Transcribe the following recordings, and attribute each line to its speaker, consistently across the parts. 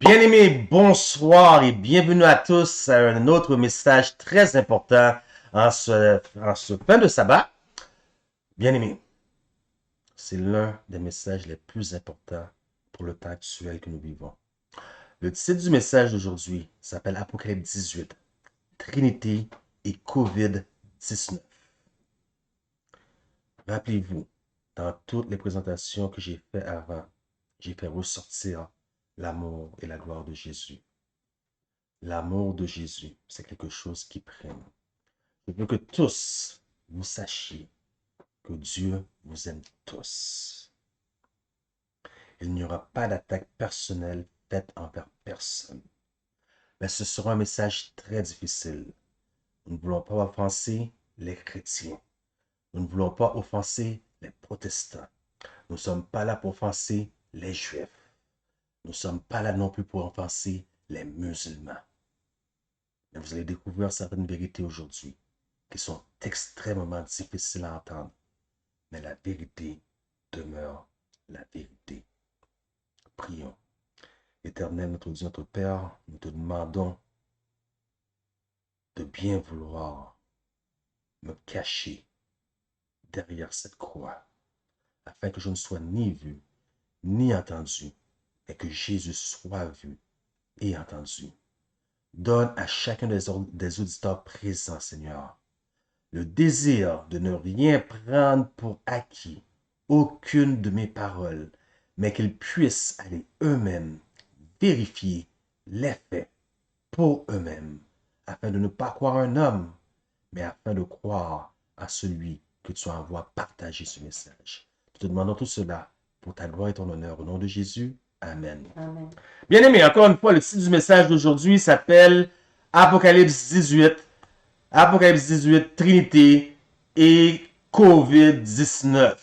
Speaker 1: Bien-aimés, bonsoir et bienvenue à tous à un autre message très important en ce fin de sabbat. Bien-aimés, c'est l'un des messages les plus importants pour le temps actuel que nous vivons. Le titre du message d'aujourd'hui s'appelle Apocalypse 18, Trinité et COVID-19. Rappelez-vous, dans toutes les présentations que j'ai faites avant, j'ai fait ressortir l'amour et la gloire de Jésus. L'amour de Jésus, c'est quelque chose qui prime. Je veux que tous vous sachiez que Dieu vous aime tous. Il n'y aura pas d'attaque personnelle faite envers personne. Mais ce sera un message très difficile. Nous ne voulons pas offenser les chrétiens. Nous ne voulons pas offenser les protestants. Nous ne sommes pas là pour offenser les juifs. Nous ne sommes pas là non plus pour offenser les musulmans. Mais vous allez découvrir certaines vérités aujourd'hui qui sont extrêmement difficiles à entendre. Mais la vérité demeure la vérité. Prions. Éternel, notre Dieu, notre Père, nous te demandons de bien vouloir me cacher derrière cette croix, afin que je ne sois ni vu, ni entendu, et que Jésus soit vu et entendu. Donne à chacun des auditeurs présents, Seigneur, le désir de ne rien prendre pour acquis, aucune de mes paroles, mais qu'ils puissent aller eux-mêmes vérifier les faits pour eux-mêmes, afin de ne pas croire un homme, mais afin de croire à celui que tu envoies partager ce message. Nous te demandons tout cela pour ta gloire et ton honneur. Au nom de Jésus, Amen.
Speaker 2: Amen.
Speaker 1: Bien-aimés, encore une fois, le titre du message d'aujourd'hui s'appelle Apocalypse 18, Apocalypse 18, Trinité et COVID-19.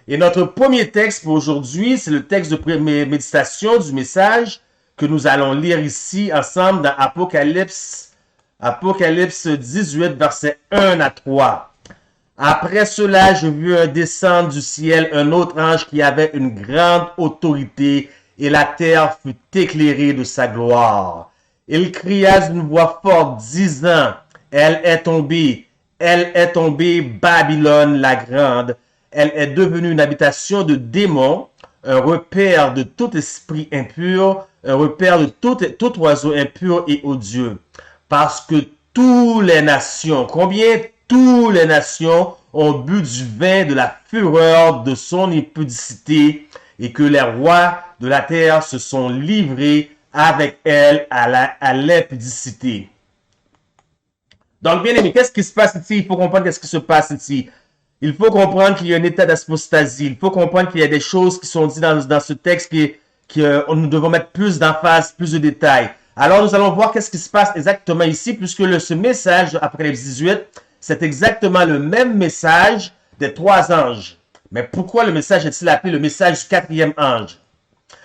Speaker 1: Et notre premier texte pour aujourd'hui, c'est le texte de méditation du message que nous allons lire ici ensemble dans Apocalypse 18, versets 1 à 3. Après cela, je vis descendre du ciel un autre ange qui avait une grande autorité, et la terre fut éclairée de sa gloire. Il cria d'une voix forte, disant, elle est tombée, Babylone la grande. Elle est devenue une habitation de démons, un repère de tout esprit impur, un repère de tout oiseau impur et odieux. Parce que toutes les nations, combien toutes les nations ont bu du vin de la fureur de son impudicité, et que les rois de la terre se sont livrés avec elle à l'impudicité. Donc, bien aimé, qu'est-ce qui se passe ici? Il faut comprendre qu'est-ce qui se passe ici. Il faut comprendre qu'il y a un état d'apostasie. Il faut comprendre qu'il y a des choses qui sont dites dans ce texte nous devons mettre plus d'emphase, plus de détails. Alors, nous allons voir qu'est-ce qui se passe exactement ici, puisque ce message d'Apocalypse 18, c'est exactement le même message des trois anges. Mais pourquoi le message est-il appelé le message du quatrième ange?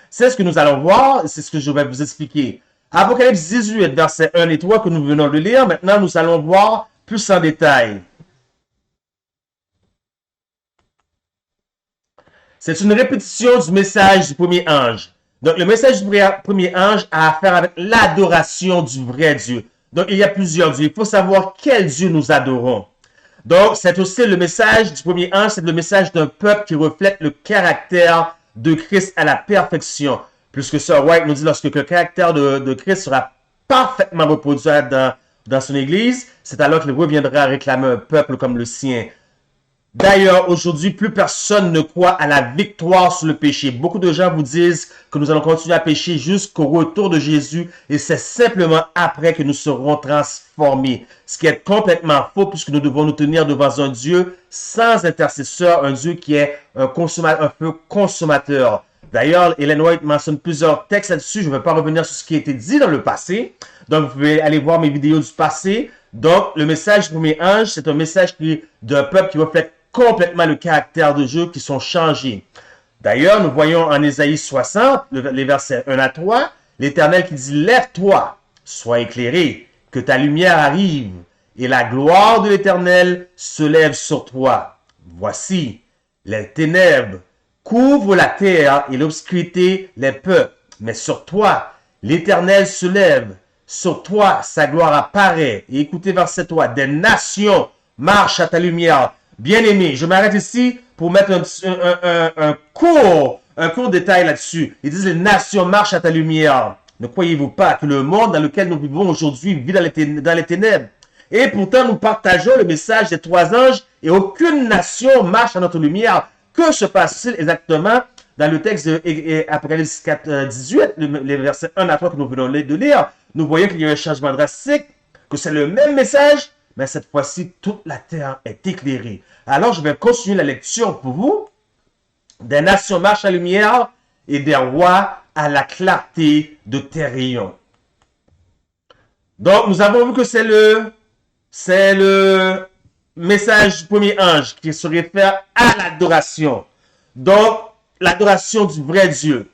Speaker 1: C'est ce que nous allons voir, c'est ce que je vais vous expliquer. Apocalypse 18, versets 1 et 3 que nous venons de lire. Maintenant, nous allons voir plus en détail. C'est une répétition du message du premier ange. Donc, le message du premier ange a affaire avec l'adoration du vrai Dieu. Donc, il y a plusieurs dieux. Il faut savoir quel Dieu nous adorons. Donc, c'est aussi le message du premier ange, c'est le message d'un peuple qui reflète le caractère de Christ à la perfection. Puisque Sir White nous dit, lorsque le caractère de Christ sera parfaitement reproduit dans son Église, c'est alors qu'il reviendra réclamer un peuple comme le sien. D'ailleurs, aujourd'hui, plus personne ne croit à la victoire sur le péché. Beaucoup de gens vous disent que nous allons continuer à pécher jusqu'au retour de Jésus, et c'est simplement après que nous serons transformés. Ce qui est complètement faux, puisque nous devons nous tenir devant un Dieu sans intercesseur, un Dieu qui est un feu consommateur. D'ailleurs, Ellen White mentionne plusieurs textes là-dessus. Je ne vais pas revenir sur ce qui a été dit dans le passé. Donc, vous pouvez aller voir mes vidéos du passé. Donc, le message du premier ange, c'est un message d'un peuple qui reflète complètement le caractère de Dieu, qui sont changés. D'ailleurs, nous voyons en Ésaïe 60, les versets 1 à 3, l'Éternel qui dit, lève-toi, sois éclairé, que ta lumière arrive, et la gloire de l'Éternel se lève sur toi. Voici, les ténèbres couvrent la terre et l'obscurité les peuples. Mais sur toi, l'Éternel se lève. Sur toi, sa gloire apparaît. Et écoutez verset 3. Des nations marchent à ta lumière. Bien-aimé, je m'arrête ici pour mettre un court détail là-dessus. Ils disent les nations marchent à ta lumière. Ne croyez-vous pas que le monde dans lequel nous vivons aujourd'hui vit dans les ténèbres? Et pourtant, nous partageons le message des 3 anges et aucune nation marche à notre lumière. Que se passe-t-il exactement dans le texte d'Apocalypse 18, les versets 1 à 3 que nous venons de lire? Nous voyons qu'il y a un changement drastique, que c'est le même message, mais cette fois-ci, toute la terre est éclairée. Alors, je vais continuer la lecture pour vous. Des nations marchent à la lumière et des rois à la clarté de tes rayons. Donc, nous avons vu que c'est le message du premier ange qui se réfère à l'adoration. Donc, l'adoration du vrai Dieu.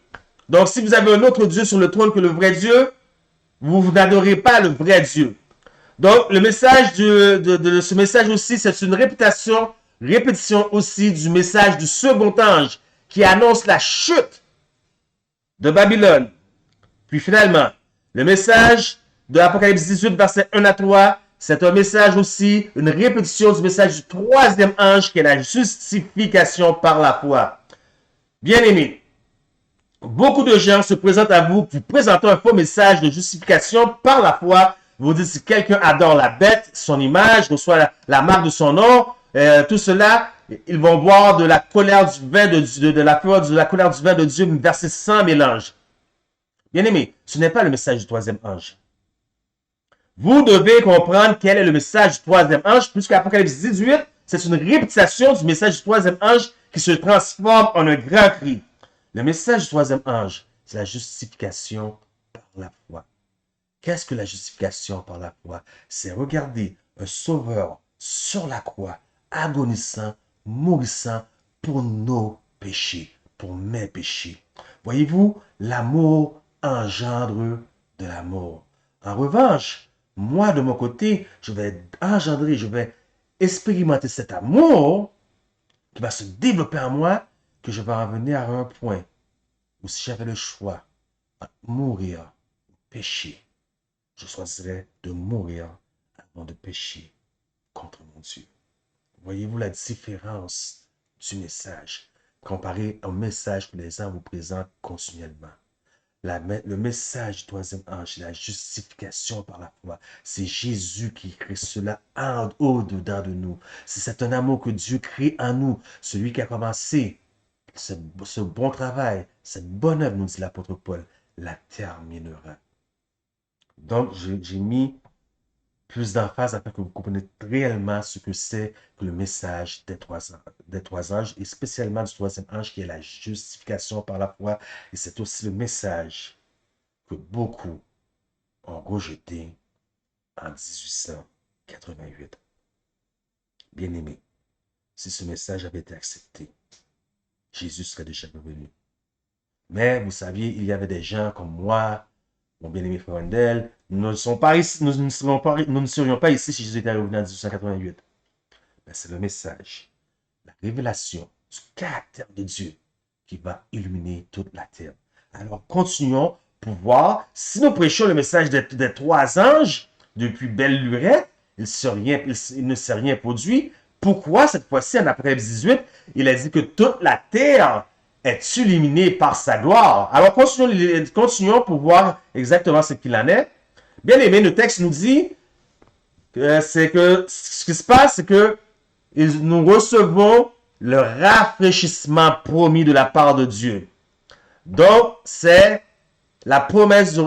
Speaker 1: Donc, si vous avez un autre Dieu sur le trône que le vrai Dieu, vous n'adorez pas le vrai Dieu. Donc, le message de ce message aussi, c'est une répétition aussi du message du second ange qui annonce la chute de Babylone. Puis finalement, le message de Apocalypse 18, verset 1 à 3, c'est un message aussi, une répétition du message du troisième ange qui est la justification par la foi. Bien-aimés, beaucoup de gens se présentent à vous, vous présentant un faux message de justification par la foi. Vous dites si quelqu'un adore la bête, son image, reçoit la marque de son nom, tout cela, ils vont boire de la colère du vin la colère du vin de Dieu versée sans mélange. Bien-aimés, ce n'est pas le message du troisième ange. Vous devez comprendre quel est le message du troisième ange, puisque Apocalypse 18, c'est une répétition du message du troisième ange qui se transforme en un grand cri. Le message du troisième ange, c'est la justification par la foi. Qu'est-ce que la justification par la foi? C'est regarder un sauveur sur la croix, agonissant, mourissant pour nos péchés, pour mes péchés. Voyez-vous, l'amour engendre de l'amour. En revanche, moi, de mon côté, je vais expérimenter cet amour qui va se développer en moi, que je vais en venir à un point où si j'avais le choix de mourir ou pécher, je choisirais de mourir avant de pécher contre mon Dieu. Voyez-vous la différence du message comparé au message que les gens vous présentent continuellement? Le message du troisième ange, c'est la justification par la foi. C'est Jésus qui crée cela au-dedans de nous. C'est un amour que Dieu crée en nous. Celui qui a commencé ce bon travail, cette bonne œuvre, nous dit l'apôtre Paul, la terminera. Donc, j'ai mis plus d'emphase afin que vous compreniez réellement ce que c'est que le message des trois anges, et spécialement du troisième ange qui est la justification par la foi. Et c'est aussi le message que beaucoup ont rejeté en 1888. Bien-aimés, si ce message avait été accepté, Jésus serait déjà revenu. Mais vous saviez, il y avait des gens comme moi, mon bien-aimé frère Wendell, nous ne serions pas ici si Jésus était revenu en 1888. Mais c'est le message, la révélation du caractère de Dieu qui va illuminer toute la terre. Alors continuons pour voir si nous prêchons le message des 3 anges depuis belle lurette, il ne s'est rien produit. Pourquoi cette fois-ci en Apocalypse 18, il a dit que toute la terre est illuminée par sa gloire? Alors continuons pour voir exactement ce qu'il en est. Bien aimé, le texte nous dit que ce qui se passe, c'est que nous recevons le rafraîchissement promis de la part de Dieu. Donc, c'est la promesse du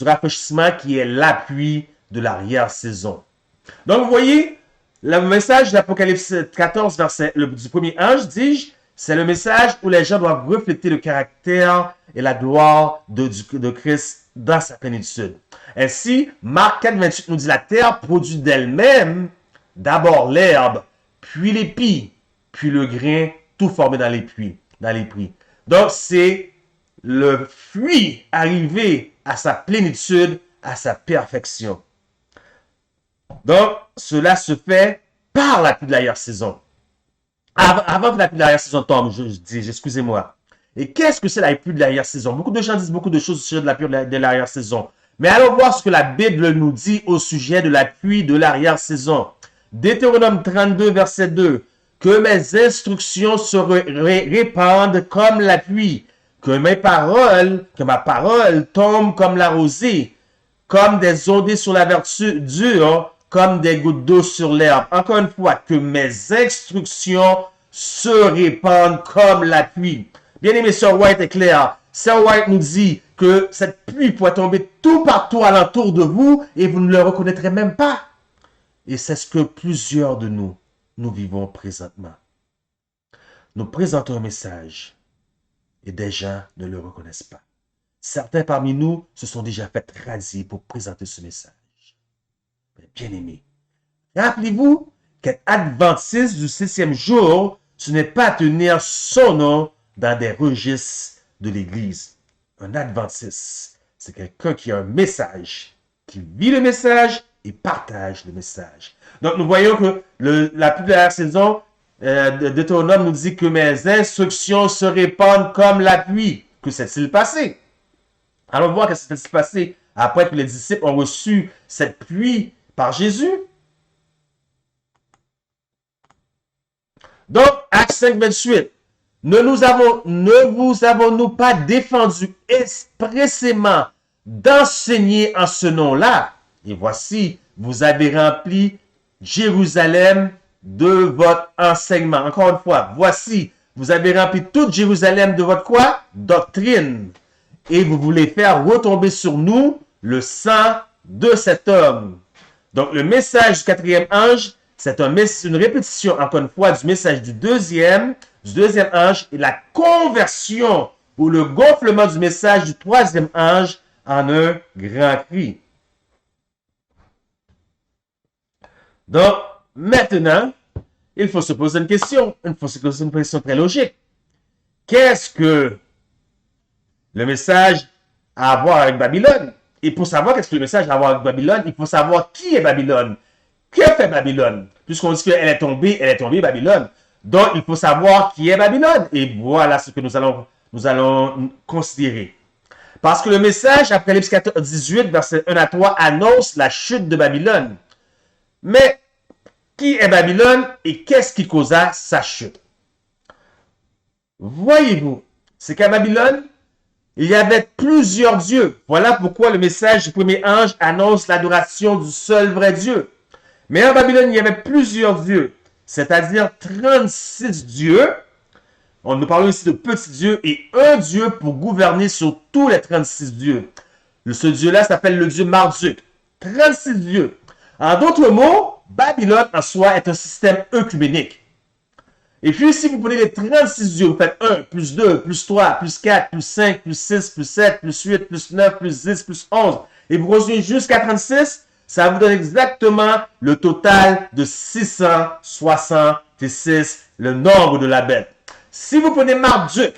Speaker 1: rafraîchissement qui est l'appui de l'arrière-saison. Donc, vous voyez, le message de l'Apocalypse 14, du premier ange, dis-je, c'est le message où les gens doivent refléter le caractère et la gloire de Christ dans sa plénitude. Ainsi, Marc 4, 28 nous dit la terre produit d'elle-même d'abord l'herbe, puis l'épi, puis le grain, tout formé dans les puits. Donc, c'est le fruit arrivé à sa plénitude, à sa perfection. Donc, cela se fait par la pluie de l'arrière-saison. Avant que la pluie de l'arrière-saison tombe, excusez-moi. Et qu'est-ce que c'est la pluie de l'arrière-saison? Beaucoup de gens disent beaucoup de choses au sujet de la pluie de l'arrière-saison. Mais allons voir ce que la Bible nous dit au sujet de la pluie de l'arrière-saison. Deutéronome 32, verset 2. Que mes instructions se répandent comme la pluie, que ma parole tombe comme la rosée, comme des ondées sur la verdure, comme des gouttes d'eau sur l'herbe. Encore une fois, que mes instructions se répandent comme la pluie. Bien aimé, Sir White est clair. Sir White nous dit que cette pluie pourrait tomber tout partout alentour de vous et vous ne le reconnaîtrez même pas. Et c'est ce que plusieurs de nous vivons présentement. Nous présentons un message et des gens ne le reconnaissent pas. Certains parmi nous se sont déjà fait rasier pour présenter ce message. Mais bien aimé, rappelez-vous qu'être adventiste du 6e jour, ce n'est pas tenir son nom dans des registres de l'Église. Un adventiste, c'est quelqu'un qui a un message, qui vit le message et partage le message. Donc, nous voyons que la pluie de la saison de Deutéronome nous dit que mes instructions se répandent comme la pluie. Que s'est-il passé? Allons voir ce qui s'est passé après que les disciples ont reçu cette pluie par Jésus. Donc, Acte 5, 28. Ne vous avons-nous pas défendu expressément d'enseigner en ce nom-là? Et voici, vous avez rempli Jérusalem de votre enseignement. Encore une fois, voici, vous avez rempli toute Jérusalem de votre quoi? Doctrine. Et vous voulez faire retomber sur nous le sang de cet homme. Donc, le message du 4e ange, c'est une répétition, encore une fois, du message du deuxième ange et la conversion ou le gonflement du message du 3e ange en un grand cri. Donc, maintenant, il faut se poser une question. Il faut se poser une question très logique. Qu'est-ce que le message a à voir avec Babylone? Et pour savoir qu'est-ce que le message a à voir avec Babylone, il faut savoir qui est Babylone. Que fait Babylone? Puisqu'on dit qu'elle est tombée, Babylone. Donc, il faut savoir qui est Babylone. Et voilà ce que nous allons considérer. Parce que le message, Apocalypse 18, verset 1 à 3, annonce la chute de Babylone. Mais, qui est Babylone et qu'est-ce qui causa sa chute? Voyez-vous, c'est qu'à Babylone, il y avait plusieurs dieux. Voilà pourquoi le message du premier ange annonce l'adoration du seul vrai Dieu. Mais en Babylone, il y avait plusieurs dieux, c'est-à-dire 36 dieux. On nous parle ici de petits dieux et un dieu pour gouverner sur tous les 36 dieux. Ce dieu-là s'appelle le dieu Marduk. 36 dieux. En d'autres mots, Babylone en soi est un système œcuménique. Et puis, si vous prenez les 36 dieux, vous faites 1, plus 2, plus 3, plus 4, plus 5, plus 6, plus 7, plus 8, plus 9, plus 10, plus 11, et vous continuez jusqu'à 36, ça vous donne exactement le total de 666, le nombre de la bête. Si vous prenez Marduk,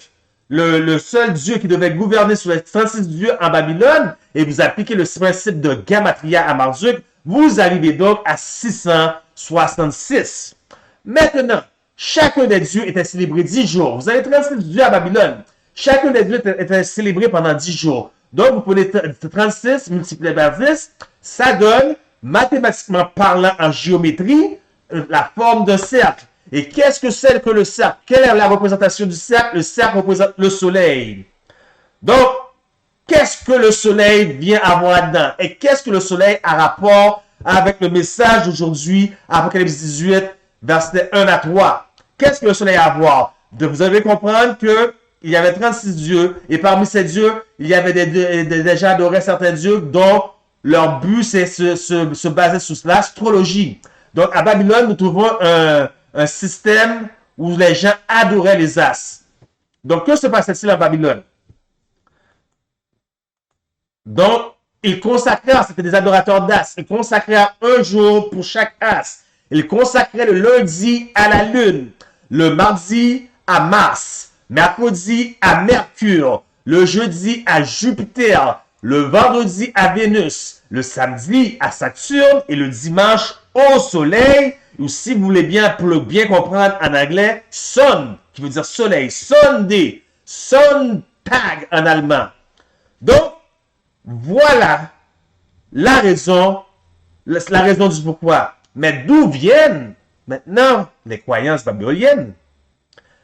Speaker 1: le seul dieu qui devait gouverner sur les 36 dieux en Babylone, et vous appliquez le principe de Gamatria à Marduk, vous arrivez donc à 666. Maintenant, chacun des dieux était célébré 10 jours. Vous avez 36 dieux à Babylone. Chacun des dieux était célébré pendant 10 jours. Donc, vous prenez 36 multiplié par 10, ça donne, mathématiquement parlant en géométrie, la forme d'un cercle. Et qu'est-ce que c'est que le cercle? Quelle est la représentation du cercle? Le cercle représente le soleil. Donc, qu'est-ce que le soleil vient avoir là-dedans? Et qu'est-ce que le soleil a rapport avec le message d'aujourd'hui, Apocalypse 18, verset 1 à 3? Qu'est-ce que le soleil a à voir? Vous devez comprendre que il y avait 36 dieux, et parmi ces dieux, il y avait des gens adoraient certains dieux dont leur but, c'est se baser sur l'astrologie. Donc, à Babylone, nous trouvons un système où les gens adoraient les astres. Donc, que se passait-il à Babylone? Donc, ils consacraient, c'était des adorateurs d'astres, ils consacraient un jour pour chaque astre. Ils consacraient le lundi à la lune, le mardi à Mars, mercredi à Mercure, le jeudi à Jupiter, le vendredi à Vénus, le samedi à Saturne et le dimanche au soleil, ou si vous voulez bien, pour le bien comprendre en anglais, sun, qui veut dire soleil, Sunday. Sonntag en allemand. Donc, voilà la raison du pourquoi. Mais d'où viennent maintenant les croyances babyloniennes?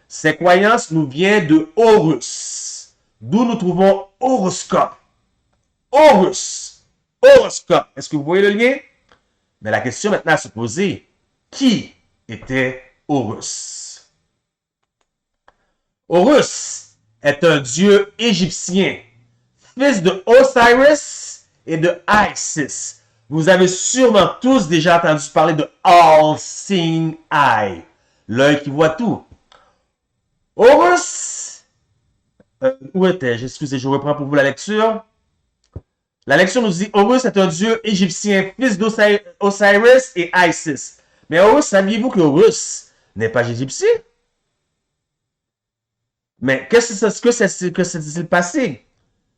Speaker 1: Ces croyances nous viennent de Horus, d'où nous trouvons horoscope. Horus, horoscope. Est-ce que vous voyez le lien? Mais la question maintenant à se poser, qui était Horus? Horus est un dieu égyptien, fils de Osiris et de Isis. Vous avez sûrement tous déjà entendu parler de All-Seeing Eye, l'œil qui voit tout. Horus, où était-je? Excusez, je reprends pour vous la lecture. La lecture nous dit, Horus est un dieu égyptien, fils d'Osiris et Isis. Mais Horus, saviez-vous que Horus n'est pas égyptien? Mais qu'est-ce que s'est-il passé?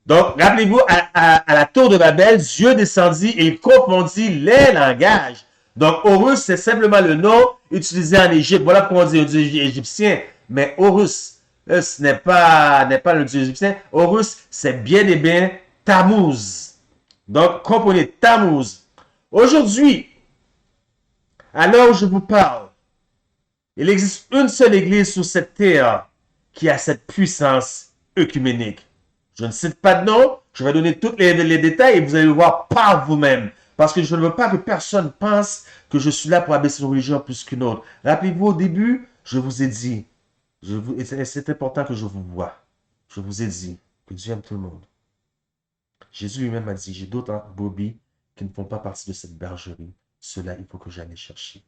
Speaker 1: Donc, rappelez-vous, à la tour de Babel, Dieu descendit et il confondit les langages. Donc, Horus, c'est simplement le nom utilisé en Égypte. Voilà pourquoi on dit un dieu égyptien. Mais Horus, ce n'est pas le dieu égyptien. Horus, c'est bien et bien Tammuz. Donc, comprenez, Tammuz. Aujourd'hui, à l'heure où je vous parle, il existe une seule église sur cette terre qui a cette puissance œcuménique. Je ne cite pas de nom, je vais donner tous les détails et vous allez le voir par vous-même. Parce que je ne veux pas que personne pense que je suis là pour abaisser une religion plus qu'une autre. Rappelez-vous, au début, je vous ai dit, c'est important que je vous voie. Je vous ai dit que Dieu aime tout le monde. Jésus lui-même a dit, j'ai d'autres brebis qui ne font pas partie de cette bergerie. Cela, il faut que j'aille chercher.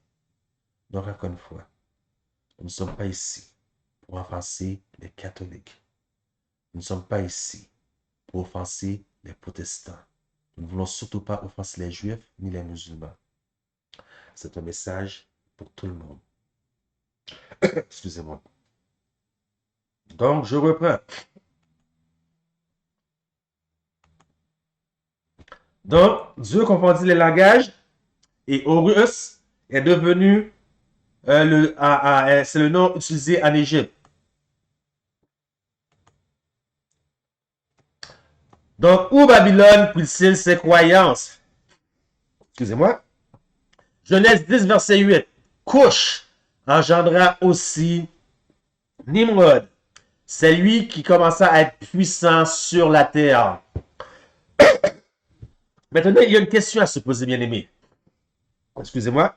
Speaker 1: Donc, encore une fois, nous ne sommes pas ici pour offenser les catholiques. Nous ne sommes pas ici pour offenser les protestants. Nous ne voulons surtout pas offenser les juifs ni les musulmans. C'est un message pour tout le monde. Excusez-moi. Donc, je reprends. Donc, Dieu confondit les langages et Horus est devenu, c'est le nom utilisé en Égypte. Donc, où Babylone prit-il ses croyances? Excusez-moi. Genèse 10, verset 8. Couche engendra aussi Nimrod. C'est lui qui commença à être puissant sur la terre. Maintenant, il y a une question à se poser, bien aimé. Excusez-moi.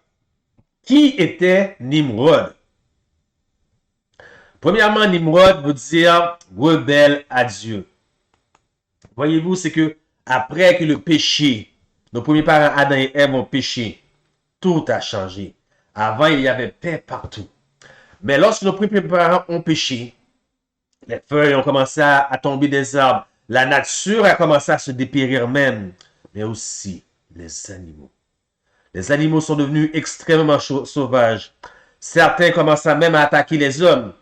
Speaker 1: Qui était Nimrod? Premièrement, Nimrod veut dire rebelle à Dieu. Voyez-vous, c'est que après que le péché, nos premiers parents Adam et Ève ont péché, tout a changé. Avant, il y avait paix partout. Mais lorsque nos premiers parents ont péché, les feuilles ont commencé à tomber des arbres, la nature a commencé à se dépérir même, mais aussi les animaux. Les animaux sont devenus extrêmement sauvages. Certains commençaient même à attaquer les hommes.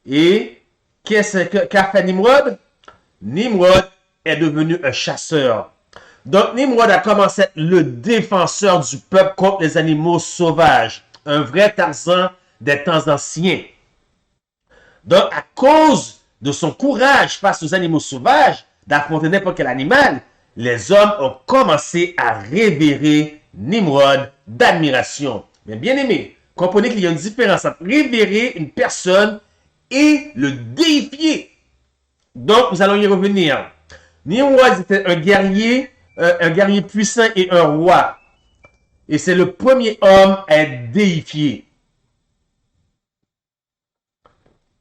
Speaker 1: Et qu'a fait Nimrod? Nimrod est devenu un chasseur. Donc Nimrod a commencé à être le défenseur du peuple contre les animaux sauvages. Un vrai Tarzan des temps anciens. Donc à cause de son courage face aux animaux sauvages, d'affronter n'importe quel animal, les hommes ont commencé à révérer Nimrod d'admiration. Mais bien aimé, comprenez qu'il y a une différence entre révérer une personne et le déifier. Donc, nous allons y revenir. Nimrod était un guerrier puissant et un roi. Et c'est le premier homme à être déifié.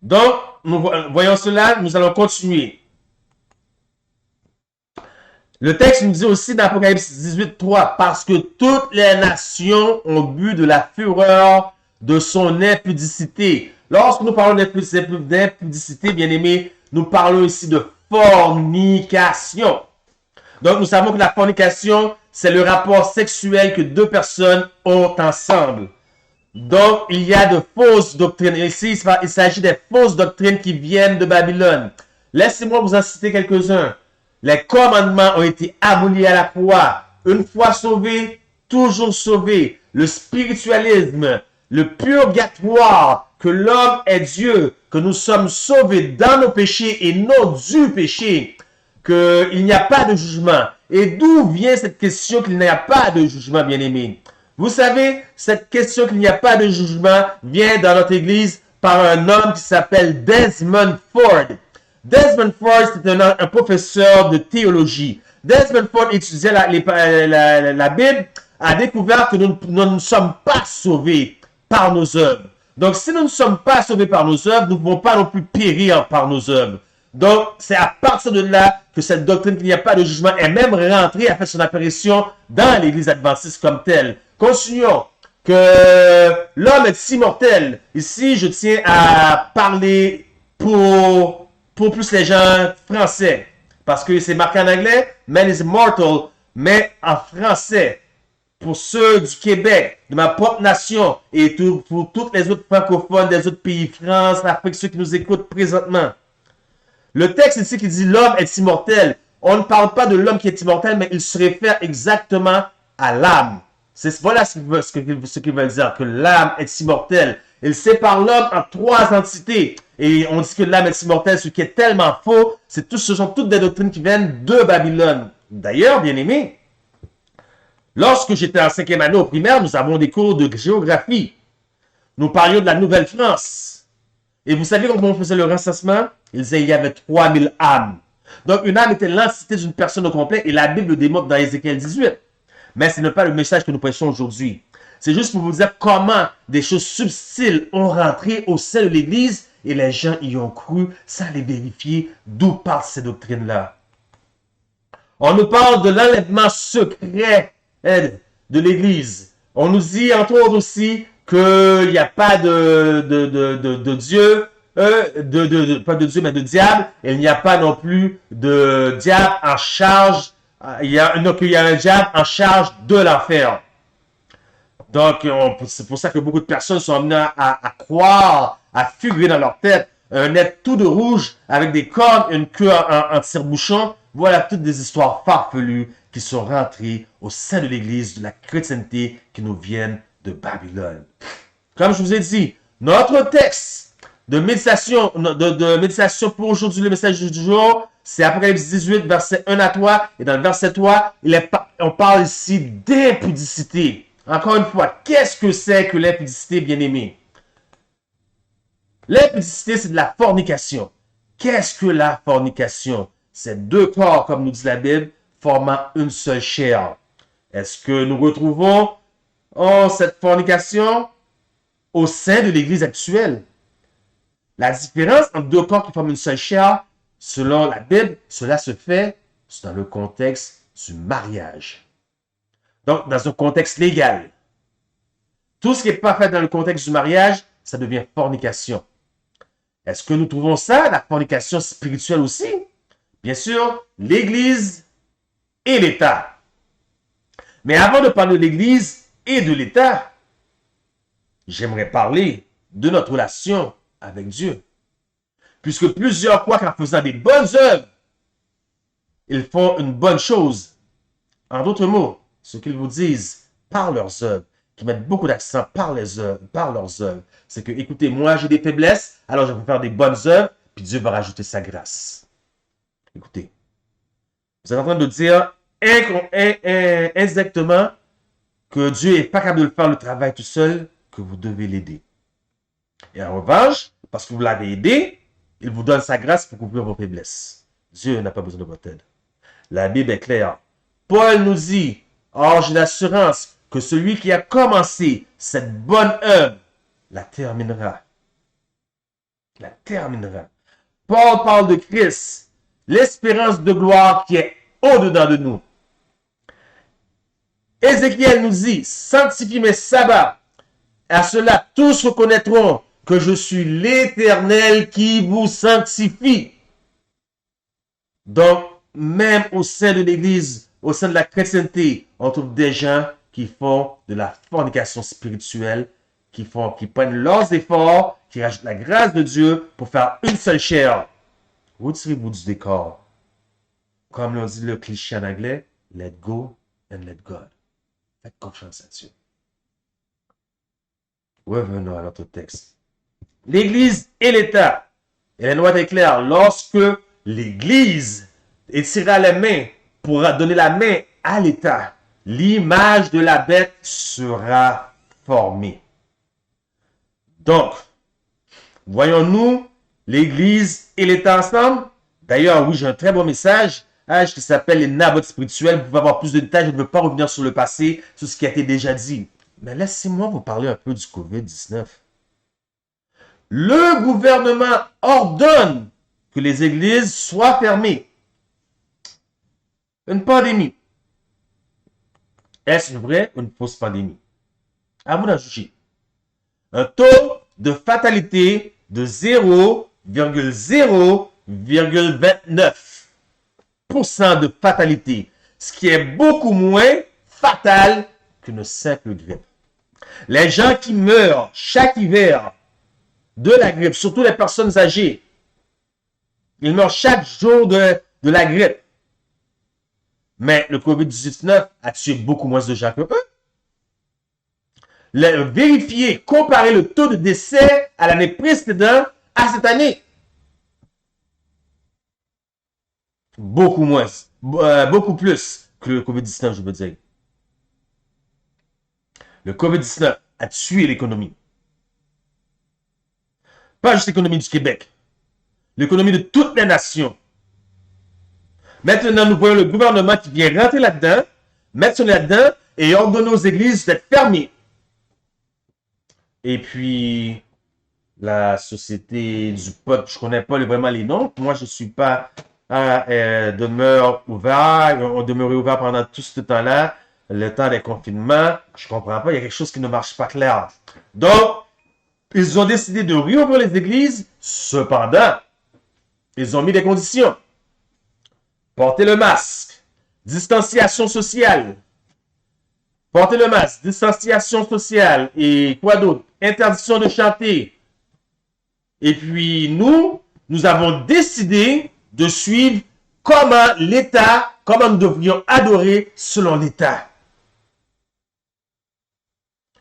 Speaker 1: Donc, nous voyons cela, nous allons continuer. Le texte nous dit aussi dans Apocalypse 18:3, parce que toutes les nations ont bu de la fureur de son impudicité. Lorsque nous parlons d'impudicité, bien aimé, nous parlons ici de fornication. Donc, nous savons que la fornication, c'est le rapport sexuel que deux personnes ont ensemble. Donc, il y a de fausses doctrines. Ici, il s'agit des fausses doctrines qui viennent de Babylone. Laissez-moi vous en citer quelques-uns. Les commandements ont été abolis à la croix. Une fois sauvé, toujours sauvé. Le spiritualisme, le purgatoire, que l'homme est Dieu, que nous sommes sauvés dans nos péchés et non du péché, qu'il n'y a pas de jugement. Et d'où vient cette question qu'il n'y a pas de jugement, bien-aimé? Vous savez, cette question qu'il n'y a pas de jugement vient dans notre Église par un homme qui s'appelle Desmond Ford. Desmond Ford, c'est un professeur de théologie. Desmond Ford étudiait la Bible, a découvert que nous ne sommes pas sauvés par nos œuvres. Donc, si nous ne sommes pas sauvés par nos œuvres, nous ne pouvons pas non plus périr par nos œuvres. Donc, c'est à partir de là que cette doctrine qu'il n'y a pas de jugement est même rentrée, a fait son apparition dans l'Église adventiste comme telle. Continuons. Que l'homme est immortel. Ici, je tiens à parler pour plus les gens français. Parce que c'est marqué en anglais, man is immortal, mais en français. Pour ceux du Québec, de ma propre nation, et pour toutes les autres francophones des autres pays, France, Afrique, ceux qui nous écoutent présentement. Le texte ici qui dit l'homme est immortel, on ne parle pas de l'homme qui est immortel, mais il se réfère exactement à l'âme. Voilà ce qu'il veut dire, que l'âme est immortelle. Il sépare l'homme en trois entités. Et on dit que l'âme est immortelle, ce qui est tellement faux. Ce sont toutes des doctrines qui viennent de Babylone. D'ailleurs, bien aimé, lorsque j'étais en 5e année au primaire, nous avons des cours de géographie. Nous parlions de la Nouvelle-France. Et vous savez comment on faisait le recensement? Il disait qu'il y avait 3000 âmes. Donc, une âme était l'entité d'une personne au complet et la Bible le démontre dans Ézéchiel 18. Mais ce n'est pas le message que nous prêchons aujourd'hui. C'est juste pour vous dire comment des choses subtiles ont rentré au sein de l'Église et les gens y ont cru sans les vérifier d'où partent ces doctrines-là. On nous parle de l'enlèvement secret de l'Église. On nous dit entre autres aussi qu'il n'y a pas de Dieu, pas de Dieu, mais de diable. Et il n'y a pas non plus de diable en charge. Il y a un diable en charge de l'enfer. Donc, c'est pour ça que beaucoup de personnes sont amenées à croire, à figurer dans leur tête un être tout de rouge avec des cornes, une queue en tire-bouchon. Voilà toutes des histoires farfelues qui sont rentrées au sein de l'Église, de la chrétienté qui nous viennent de Babylone. Comme je vous ai dit, notre texte de méditation pour aujourd'hui, le message du jour, c'est Apocalypse 18, verset 1 à 3. Et dans le verset 3, on parle ici d'impudicité. Encore une fois, qu'est-ce que c'est que l'impudicité, bien-aimé? L'impudicité, c'est de la fornication. Qu'est-ce que la fornication? C'est deux corps, comme nous dit la Bible, formant une seule chair. Est-ce que nous retrouvons cette fornication au sein de l'Église actuelle? La différence entre deux corps qui forment une seule chair, selon la Bible, cela se fait dans le contexte du mariage. Donc, dans un contexte légal. Tout ce qui n'est pas fait dans le contexte du mariage, ça devient fornication. Est-ce que nous trouvons ça, la fornication spirituelle aussi? Bien sûr, l'Église et l'État. Mais avant de parler de l'Église et de l'État, j'aimerais parler de notre relation avec Dieu. Puisque plusieurs croient qu'en faisant des bonnes œuvres, ils font une bonne chose. En d'autres mots, ce qu'ils vous disent par leurs œuvres, qui mettent beaucoup d'accent par leurs œuvres, c'est que, écoutez, moi j'ai des faiblesses, alors je vais faire des bonnes œuvres, puis Dieu va rajouter sa grâce. Écoutez, vous êtes en train de dire exactement que Dieu n'est pas capable de faire le travail tout seul, que vous devez l'aider. Et en revanche, parce que vous l'avez aidé, il vous donne sa grâce pour couvrir vos faiblesses. Dieu n'a pas besoin de votre aide. La Bible est claire. Paul nous dit, or j'ai l'assurance que celui qui a commencé cette bonne œuvre la terminera. La terminera. Paul parle de Christ, l'espérance de gloire qui est au-dedans de nous. Ézéchiel nous dit, sanctifie mes sabbats. À cela, tous reconnaîtront que je suis l'Éternel qui vous sanctifie. Donc, même au sein de l'Église, au sein de la chrétienté, on trouve des gens qui font de la fornication spirituelle, qui prennent leurs efforts, qui rajoutent la grâce de Dieu pour faire une seule chair. Retirez-vous du décor. Comme l'on dit le cliché en anglais, let go and let God. Faites confiance à Dieu. Revenons à notre texte. l'Église et l'État. Et la loi est claire. Lorsque l'Église étirera les mains pour donner la main à l'État, l'image de la bête sera formée. Donc, voyons-nous l'Église et l'État ensemble? D'ailleurs, oui, j'ai un très bon message qui s'appelle les nabots spirituels. Vous pouvez avoir plus de détails. Je ne veux pas revenir sur le passé, sur ce qui a été déjà dit. Mais laissez-moi vous parler un peu du COVID-19. Le gouvernement ordonne que les églises soient fermées. Une pandémie. Est-ce vrai ou une fausse pandémie? À vous d'en juger. Un taux de fatalité de 0,0,29% de fatalité, ce qui est beaucoup moins fatal qu'une simple grippe. Les gens qui meurent chaque hiver de la grippe, surtout les personnes âgées, ils meurent chaque jour de la grippe. Mais le COVID-19 a tué beaucoup moins de gens que eux. Vérifier, comparer le taux de décès à l'année précédente à cette année. Beaucoup moins, beaucoup plus que le COVID-19, je veux dire. Le COVID-19 a tué l'économie. Pas juste l'économie du Québec, l'économie de toutes les nations. Maintenant, nous voyons le gouvernement qui vient rentrer là-dedans, mettre son là-dedans et ordonner aux églises d'être fermées. Et puis, la société du pot, je ne connais pas vraiment les noms. Moi, je ne suis pas demeure ouvert. On demeurait ouvert pendant tout ce temps-là. Le temps des confinements, je ne comprends pas. Il y a quelque chose qui ne marche pas clair. Donc, ils ont décidé de réouvrir les églises. Cependant, ils ont mis des conditions. Portez le masque. Distanciation sociale. Portez le masque. Distanciation sociale. Et quoi d'autre? Interdiction de chanter. Et puis, nous avons décidé de suivre comment l'État, comment nous devrions adorer selon l'État.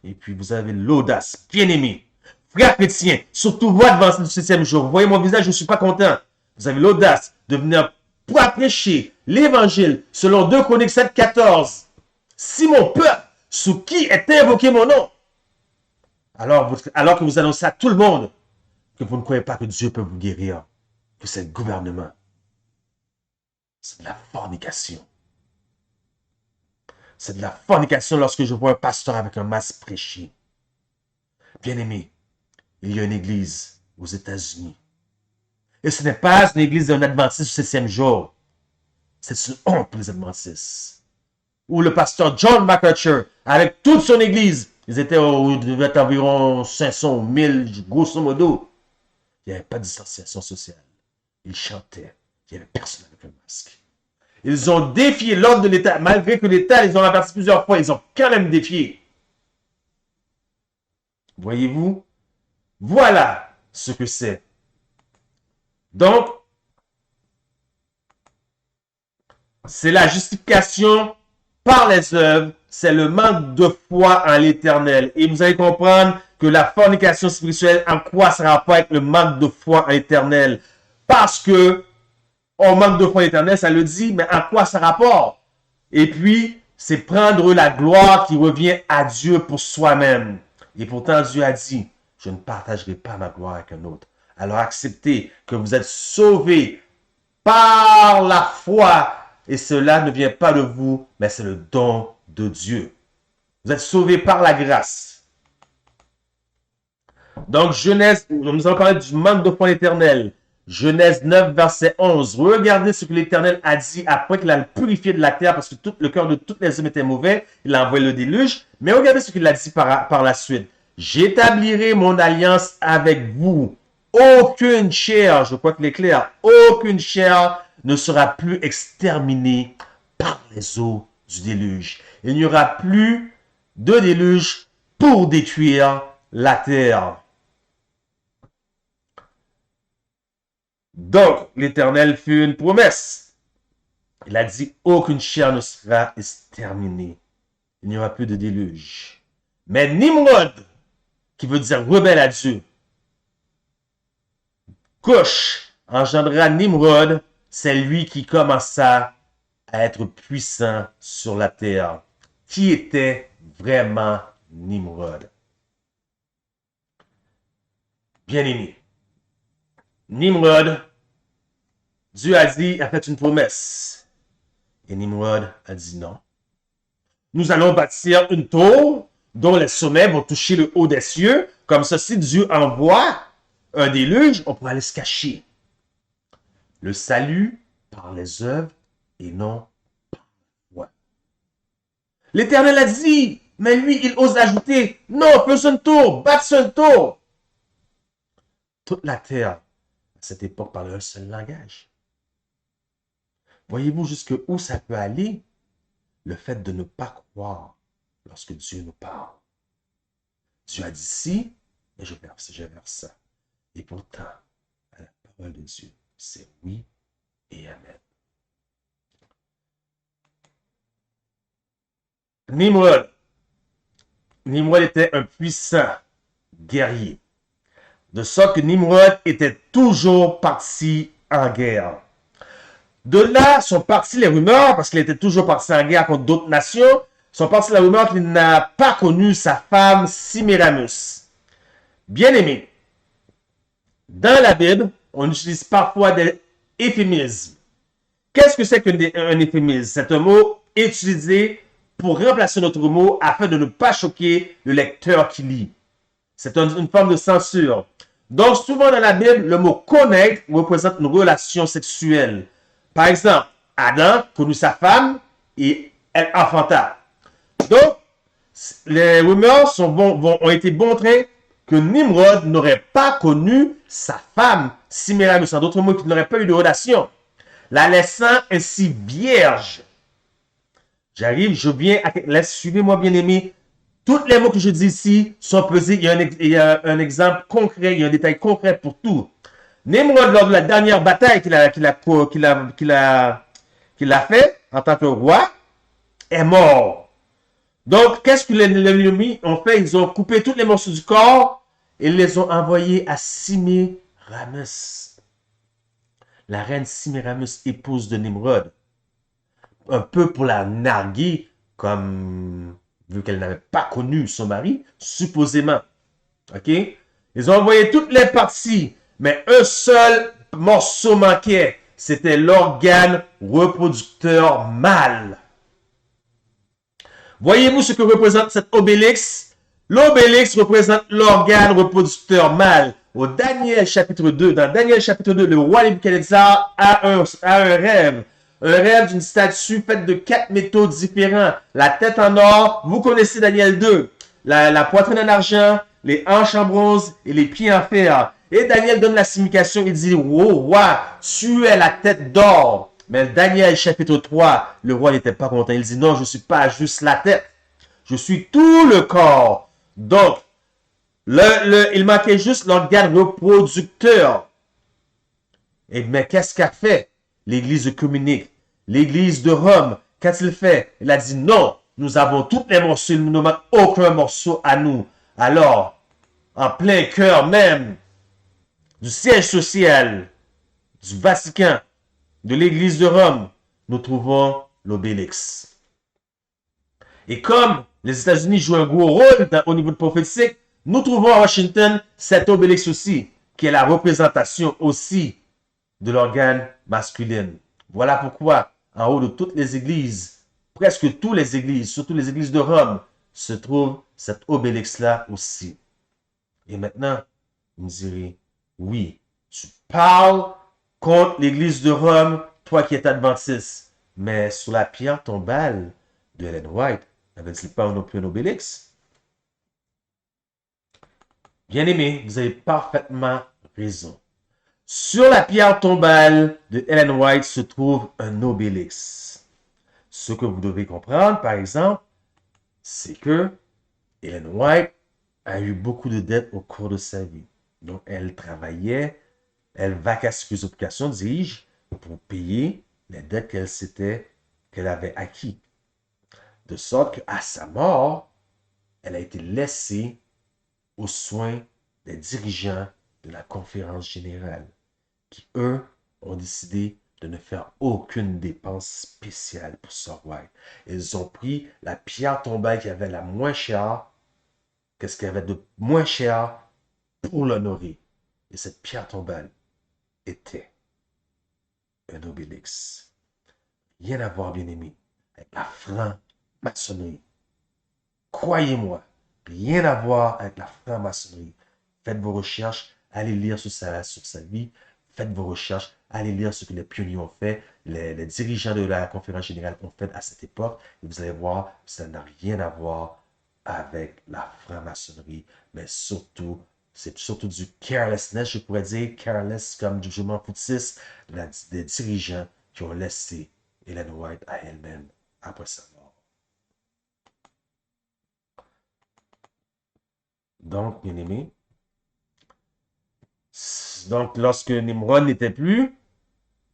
Speaker 1: Et puis, vous avez l'audace, bien-aimé, frère chrétien, surtout vous advancez du 7e jour. Vous voyez mon visage, je ne suis pas content. Vous avez l'audace de venir pour prêcher l'évangile selon 2 Chroniques 7, 14. Si mon peuple, sous qui est invoqué mon nom, alors que vous annoncez à tout le monde que vous ne croyez pas que Dieu peut vous guérir, que c'est le gouvernement. C'est de la fornication. C'est de la fornication lorsque je vois un pasteur avec un masque prêcher. Bien-aimé, il y a une église aux États-Unis. Et ce n'est pas une église d'un adventiste du 7e jour. C'est une honte pour les adventistes. Où le pasteur John MacArthur, avec toute son église, ils étaient environ 500 ou 1000, grosso modo. Il n'y avait pas de distanciation sociale. Ils chantaient. Il n'y avait personne avec un masque. Ils ont défié l'ordre de l'État. Malgré que l'État les ont avertis plusieurs fois, ils ont quand même défié. Voyez-vous? Voilà ce que c'est. Donc, c'est la justification par les œuvres. C'est le manque de foi en l'Éternel. Et vous allez comprendre que la fornication spirituelle, en quoi ça rapport avec le manque de foi en l'Éternel? Parce que on manque de foi en l'Éternel, ça le dit, mais en quoi ça rapporte? Et puis, c'est prendre la gloire qui revient à Dieu pour soi-même. Et pourtant, Dieu a dit, je ne partagerai pas ma gloire avec un autre. Alors acceptez que vous êtes sauvés par la foi. Et cela ne vient pas de vous, mais c'est le don de Dieu. Vous êtes sauvés par la grâce. Donc, Genèse, nous allons parler du manque de foi éternel. Genèse 9, verset 11. Regardez ce que l'Éternel a dit après qu'il a purifié de la terre, parce que le cœur de tous les hommes était mauvais. Il a envoyé le déluge. Mais regardez ce qu'il a dit par la suite. J'établirai mon alliance avec vous. Aucune chair, je crois qu'il est clair, aucune chair ne sera plus exterminée par les eaux du déluge. Il n'y aura plus de déluge pour détruire la terre. Donc, l'Éternel fut une promesse. Il a dit, aucune chair ne sera exterminée. Il n'y aura plus de déluge. Mais Nimrod, qui veut dire rebelle à Dieu, Cush engendra Nimrod. C'est lui qui commença à être puissant sur la terre. Qui était vraiment Nimrod? Bien-aimé, Nimrod, Dieu a fait une promesse. Et Nimrod a dit non. Nous allons bâtir une tour dont les sommets vont toucher le haut des cieux. Comme ça, si Dieu envoie un déluge, on pourra aller se cacher. Le salut par les œuvres et non par la foi. L'Éternel a dit, mais lui, il ose ajouter, non, faisons une tour, bâtissons une tour. Toute la terre, à cette époque, parlait un seul langage. Voyez-vous jusqu'où ça peut aller, le fait de ne pas croire lorsque Dieu nous parle. Dieu a dit si, mais je vais faire ça. Et pourtant, à la parole de Dieu, c'est oui et amen. Nimrod était un puissant guerrier. De sorte que Nimrod était toujours parti en guerre. De là sont parties les rumeurs, parce qu'il était toujours parti en guerre contre d'autres nations, sont parties les rumeurs qu'il n'a pas connu sa femme Sémiramis. Bien aimé, dans la Bible, on utilise parfois des euphémismes. Qu'est-ce que c'est qu'un euphémisme? C'est un mot utilisé pour remplacer notre mot afin de ne pas choquer le lecteur qui lit. C'est une forme de censure. Donc, souvent dans la Bible, le mot connaître représente une relation sexuelle. Par exemple, Adam connut sa femme et elle enfanta. Donc, les rumeurs ont été montrées que Nimrod n'aurait pas connu sa femme Sémiramis. En d'autres mots, qu'il n'aurait pas eu de relation, la laissant ainsi vierge. J'arrive, je viens, suivez-moi bien aimé. Tous les mots que je dis ici sont pesés. Il y a un exemple concret, il y a un détail concret pour tout. Nimrod, lors de la dernière bataille qu'il a fait en tant que roi, est mort. Donc, qu'est-ce que les ennemis ont fait? Ils ont coupé tous les morceaux du corps et les ont envoyés à Sémiramis. La reine Sémiramis, épouse de Nimrod. Un peu pour la narguer, comme vu qu'elle n'avait pas connu son mari, supposément. OK? Ils ont envoyé toutes les parties, mais un seul morceau manquait. C'était l'organe reproducteur mâle. Voyez-vous ce que représente cet obélix? L'obélix représente l'organe reproducteur mâle. Au Daniel chapitre 2, dans Daniel chapitre 2, le roi Nebuchadnezzar a un rêve. Un rêve d'une statue faite de 4 métaux différents. La tête en or, vous connaissez Daniel 2. La poitrine en argent, les hanches en bronze et les pieds en fer. Et Daniel donne la signification, il dit, oh roi, tu es la tête d'or. Mais Daniel chapitre 3, le roi n'était pas content. Il dit, non, je ne suis pas juste la tête. Je suis tout le corps. Donc, il manquait juste l'organe reproducteur. Mais qu'est-ce qu'a fait l'Église communique? L'Église de Rome, qu'a-t-il fait? Il a dit non, nous avons tous les morceaux, il ne manque aucun morceau à nous. Alors, en plein cœur même du siège social du Vatican, de l'Église de Rome, nous trouvons l'obélix. Et comme les États-Unis jouent un gros rôle au niveau de prophétique, nous trouvons à Washington cet obélix aussi, qui est la représentation aussi de l'organe masculin. Voilà pourquoi, en haut de toutes les églises, presque toutes les églises, surtout les églises de Rome, se trouve cet obélix-là aussi. Et maintenant, vous me direz, oui, tu parles contre l'église de Rome, toi qui es adventiste, mais sur la pierre tombale de Ellen White, n'avait-il pas non plus un obélix? Bien aimé, vous avez parfaitement raison. Sur la pierre tombale de Ellen White se trouve un obélix. Ce que vous devez comprendre, par exemple, c'est que Ellen White a eu beaucoup de dettes au cours de sa vie. Donc, elle travaillait, elle vaquait à ses occupations, dis-je, pour payer les dettes qu'elle avait acquises. De sorte qu'à sa mort, elle a été laissée aux soins des dirigeants de la conférence générale. qui, eux, ont décidé de ne faire aucune dépense spéciale pour ce roi. Ils ont pris la pierre tombale qui avait la moins chère, qu'est-ce qu'il y avait de moins cher pour l'honorer. Et cette pierre tombale était un obélix. Rien à voir, bien-aimé, avec la franc-maçonnerie. Croyez-moi, rien à voir avec la franc-maçonnerie. Faites vos recherches, allez lire sur sa vie, faites vos recherches, allez lire ce que les pionniers ont fait, les dirigeants de la conférence générale ont fait à cette époque, et vous allez voir, ça n'a rien à voir avec la franc-maçonnerie, mais surtout, c'est surtout du carelessness, je pourrais dire, careless comme du jument foutiste, des dirigeants qui ont laissé Ellen White à elle-même après sa mort. Donc, bien aimé, donc lorsque Nimrod n'était plus,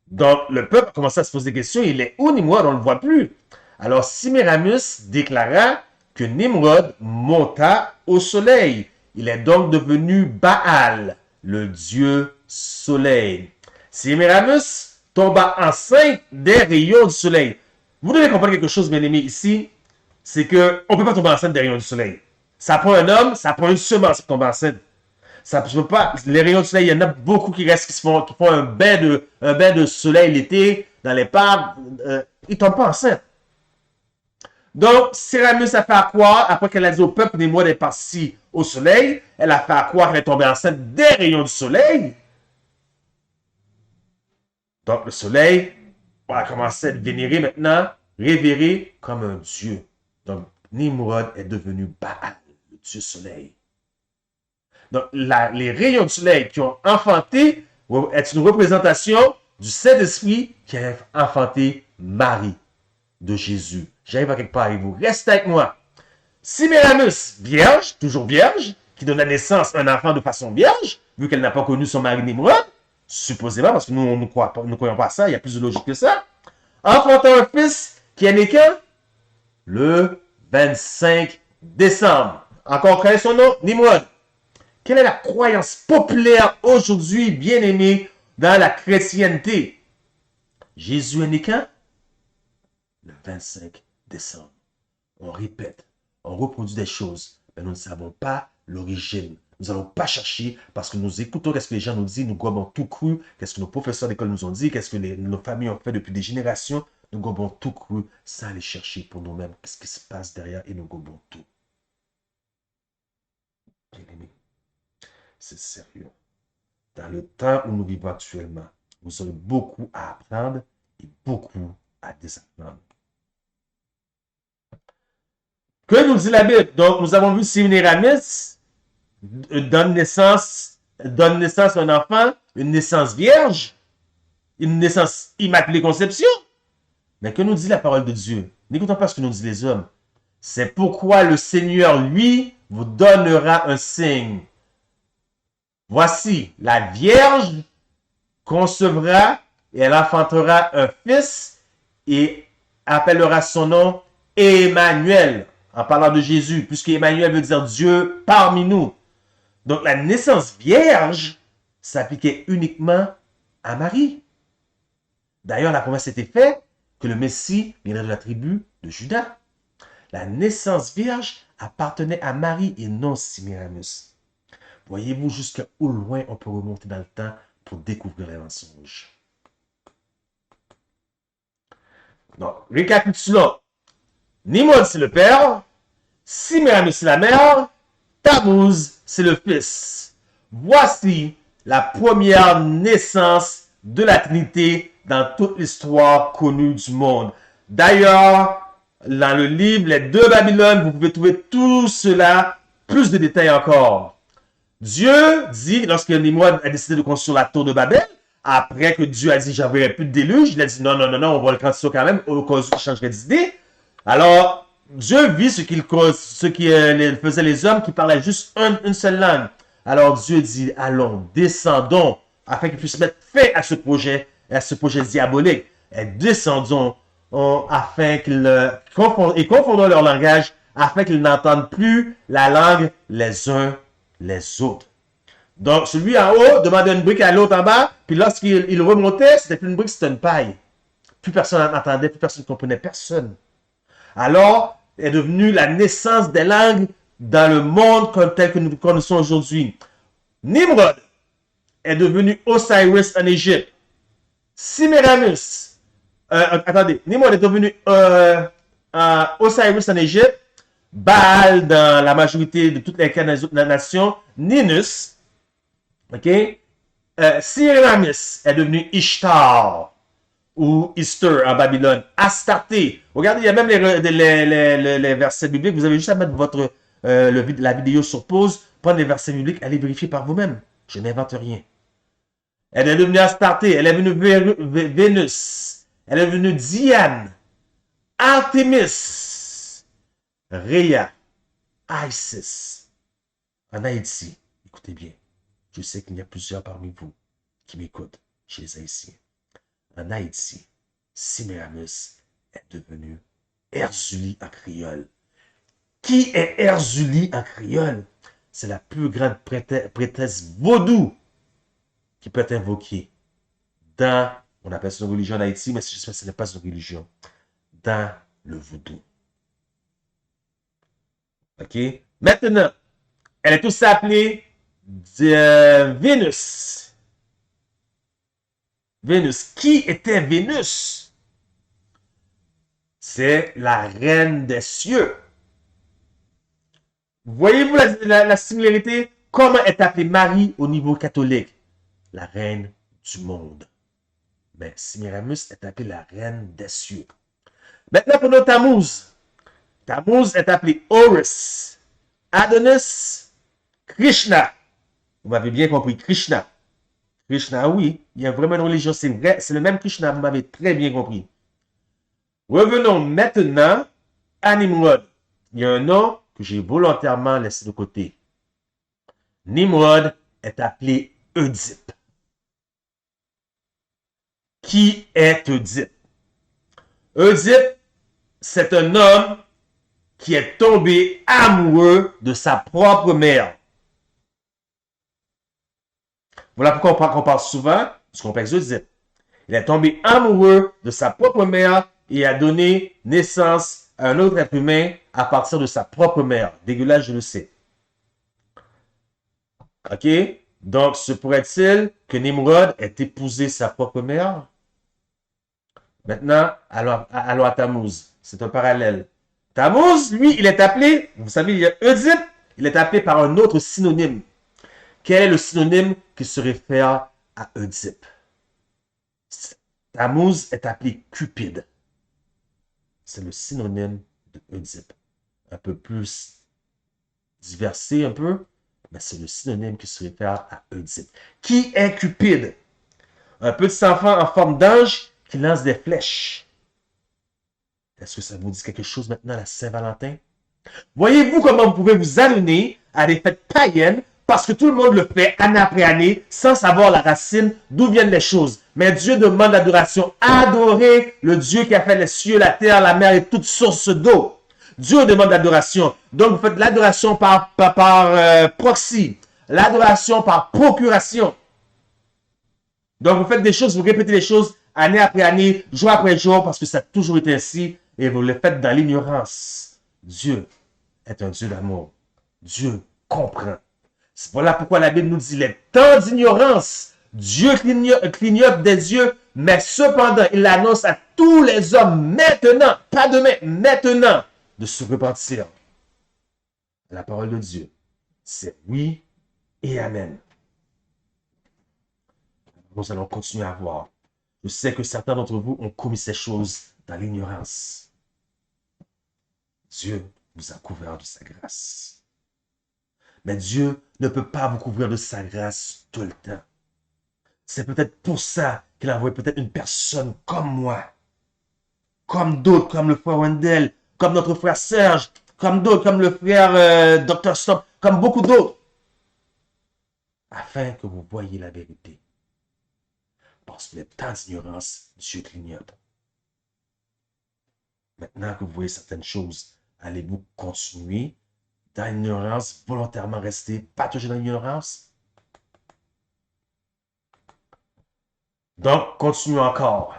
Speaker 1: donc le peuple a commencé à se poser des questions, il est où Nimrod? On ne le voit plus. Alors Sémiramis déclara que Nimrod monta au soleil. Il est donc devenu Baal, le dieu soleil. Sémiramis tomba enceinte des rayons du soleil. Vous devez comprendre quelque chose, bien aimé, ici, c'est qu'on ne peut pas tomber enceinte des rayons du soleil. Ça prend un homme, ça prend une semence pour tomber enceinte. Ça ne peut pas. Les rayons du soleil, il y en a beaucoup qui restent, qui font un bain de soleil l'été, dans les parcs. Ils ne tombent pas enceintes. Donc, Séramus a fait croire, après qu'elle a dit au peuple, Nimrod est parti au soleil, elle a fait croire qu'elle est tombée enceinte des rayons du soleil. Donc, le soleil, on a commencé à être vénéré maintenant, révéré comme un dieu. Donc, Nimrod est devenu Baal, le dieu soleil. Donc, les rayons du soleil qui ont enfanté est une représentation du Saint-Esprit qui a enfanté Marie de Jésus. J'arrive à quelque part et vous restez avec moi. Sémiramis, vierge, toujours vierge, qui donne la naissance à un enfant de façon vierge, vu qu'elle n'a pas connu son mari Nimrod, supposément, parce que nous ne croyons pas à ça, il y a plus de logique que ça, enfantant un fils qui est né quand? Le 25 décembre. Encore quel est son nom? Nimrod. Quelle est la croyance populaire aujourd'hui, bien-aimée, dans la chrétienté? Jésus est né quand? Le 25 décembre. On répète, on reproduit des choses, mais nous ne savons pas l'origine. Nous n'allons pas chercher parce que nous écoutons qu'est-ce que les gens nous disent, nous gobons tout cru, qu'est-ce que nos professeurs d'école nous ont dit, qu'est-ce que nos familles ont fait depuis des générations. Nous gobons tout cru sans aller chercher pour nous-mêmes qu'est-ce qui se passe derrière et nous gobons tout. Bien-aimés. C'est sérieux. Dans le temps où nous vivons actuellement, vous aurez beaucoup à apprendre et beaucoup à désapprendre. Que nous dit la Bible? Donc, nous avons vu Sémiramis donne naissance à un enfant, une naissance vierge, une naissance immaculée conception. Mais que nous dit la parole de Dieu? N'écoutons pas ce que nous disent les hommes. C'est pourquoi le Seigneur, lui, vous donnera un signe. Voici, la Vierge concevra et elle enfantera un fils et appellera son nom Emmanuel, en parlant de Jésus, puisque Emmanuel veut dire Dieu parmi nous. Donc la naissance vierge s'appliquait uniquement à Marie. D'ailleurs, la promesse était faite que le Messie viendrait de la tribu de Juda. La naissance vierge appartenait à Marie et non Sémiramis. Voyez-vous jusqu'à où loin on peut remonter dans le temps pour découvrir les mensonges. Donc, récapitulons. Nimrod, c'est le père. Sémiramis, c'est la mère. Tammuz, c'est le fils. Voici la première naissance de la Trinité dans toute l'histoire connue du monde. D'ailleurs, dans le livre Les Deux Babylones, vous pouvez trouver tout cela, plus de détails encore. Dieu dit, lorsque Nimrod a décidé de construire la tour de Babel, après que Dieu a dit, j'enverrai plus de déluge, il a dit, non, on va le construire quand même, au cas où il changerait d'idée. Alors, Dieu vit ce qu'il faisait les hommes qui parlaient juste une seule langue. Alors Dieu dit, allons, descendons, afin qu'ils puissent mettre fin à ce projet diabolique. Et descendons afin qu'ils confondons leur langage, afin qu'ils n'entendent plus la langue les uns les autres. Donc, celui en haut demandait une brique à l'autre en bas, puis lorsqu'il remontait, c'était plus une brique, c'était une paille. Plus personne n'entendait, plus personne ne comprenait, personne. Alors, est devenue la naissance des langues dans le monde tel que nous connaissons aujourd'hui. Nimrod est devenu Osiris en Égypte. Semiramis, attendez, Nimrod est devenu Osiris en Égypte. Baal dans la majorité de toutes les nations. Ninus, ok? Semiramis est devenu Ishtar ou Easter en Babylone. Astarté. Regardez, il y a même les versets bibliques. Vous avez juste à mettre la vidéo sur pause, prendre les versets bibliques, allez vérifier par vous-même. Je n'invente rien. Elle est devenue Astarté. Elle est devenue Vénus. Elle est devenue Diane. Artemis. Rhea. Isis. En Haïti, écoutez bien. Je sais qu'il y a plusieurs parmi vous qui m'écoutent chez les Haïtiens. En Haïti, Semiramis est devenu Erzuli en créole. Qui est Erzuli en créole? C'est la plus grande prêtresse vaudou qui peut être invoquée dans, on appelle ça une religion en Haïti, mais j'espère que ce n'est pas une religion, dans le vaudou. OK? Maintenant, elle est aussi appelée Vénus. Vénus. Qui était Vénus? C'est la reine des cieux. Voyez-vous la similarité? Comment est appelée Marie au niveau catholique? La reine du monde. Mais Semiramis est appelée la reine des cieux. Maintenant, pour notre Tammuz. Tammuz est appelé Horus, Adonis, Krishna. Vous m'avez bien compris, Krishna. Krishna, oui, il y a vraiment une religion, c'est vrai, c'est le même Krishna, vous m'avez très bien compris. Revenons maintenant à Nimrod. Il y a un nom que j'ai volontairement laissé de côté. Nimrod est appelé Oedipe. Qui est Oedipe? Oedipe, c'est un homme qui est tombé amoureux de sa propre mère. Voilà pourquoi on parle souvent du complexe d'Oedipe. Il est tombé amoureux de sa propre mère et a donné naissance à un autre être humain à partir de sa propre mère. Dégueulasse, je le sais. OK? Donc, se pourrait-il que Nimrod ait épousé sa propre mère? Maintenant, allons à Tammuz. C'est un parallèle. Tammuz, lui, il est appelé, vous savez, il y a Oedipe, il est appelé par un autre synonyme. Quel est le synonyme qui se réfère à Oedipe? Tammuz est appelé Cupide. C'est le synonyme de Oedipe. Un peu plus diversé un peu, mais c'est le synonyme qui se réfère à Oedipe. Qui est Cupide? Un petit enfant en forme d'ange qui lance des flèches. Est-ce que ça vous dit quelque chose maintenant, la Saint-Valentin? Voyez-vous comment vous pouvez vous adonner à des fêtes païennes parce que tout le monde le fait année après année sans savoir la racine d'où viennent les choses. Mais Dieu demande l'adoration. Adorez le Dieu qui a fait les cieux, la terre, la mer et toute source d'eau. Dieu demande l'adoration. Donc vous faites l'adoration par proxy, l'adoration par procuration. Donc vous faites des choses, vous répétez les choses année après année, jour après jour, parce que ça a toujours été ainsi et vous le faites dans l'ignorance. Dieu est un Dieu d'amour. Dieu comprend. Voilà pourquoi la Bible nous dit les temps d'ignorance. Dieu clignote des yeux, mais cependant, il annonce à tous les hommes maintenant, pas demain, maintenant, de se repentir. La parole de Dieu, c'est oui et amen. Nous allons continuer à voir. Je sais que certains d'entre vous ont commis ces choses dans l'ignorance. Dieu vous a couvert de sa grâce. Mais Dieu ne peut pas vous couvrir de sa grâce tout le temps. C'est peut-être pour ça qu'il a envoyé peut-être une personne comme moi, comme d'autres, comme le frère Wendell, comme notre frère Serge, comme d'autres, comme le frère Dr. Stop, comme beaucoup d'autres, afin que vous voyiez la vérité. Parce que les temps d'ignorance, Dieu clignote. Maintenant que vous voyez certaines choses, allez-vous continuer dans l'ignorance, volontairement rester, pas toujours dans l'ignorance? Donc, continuons encore.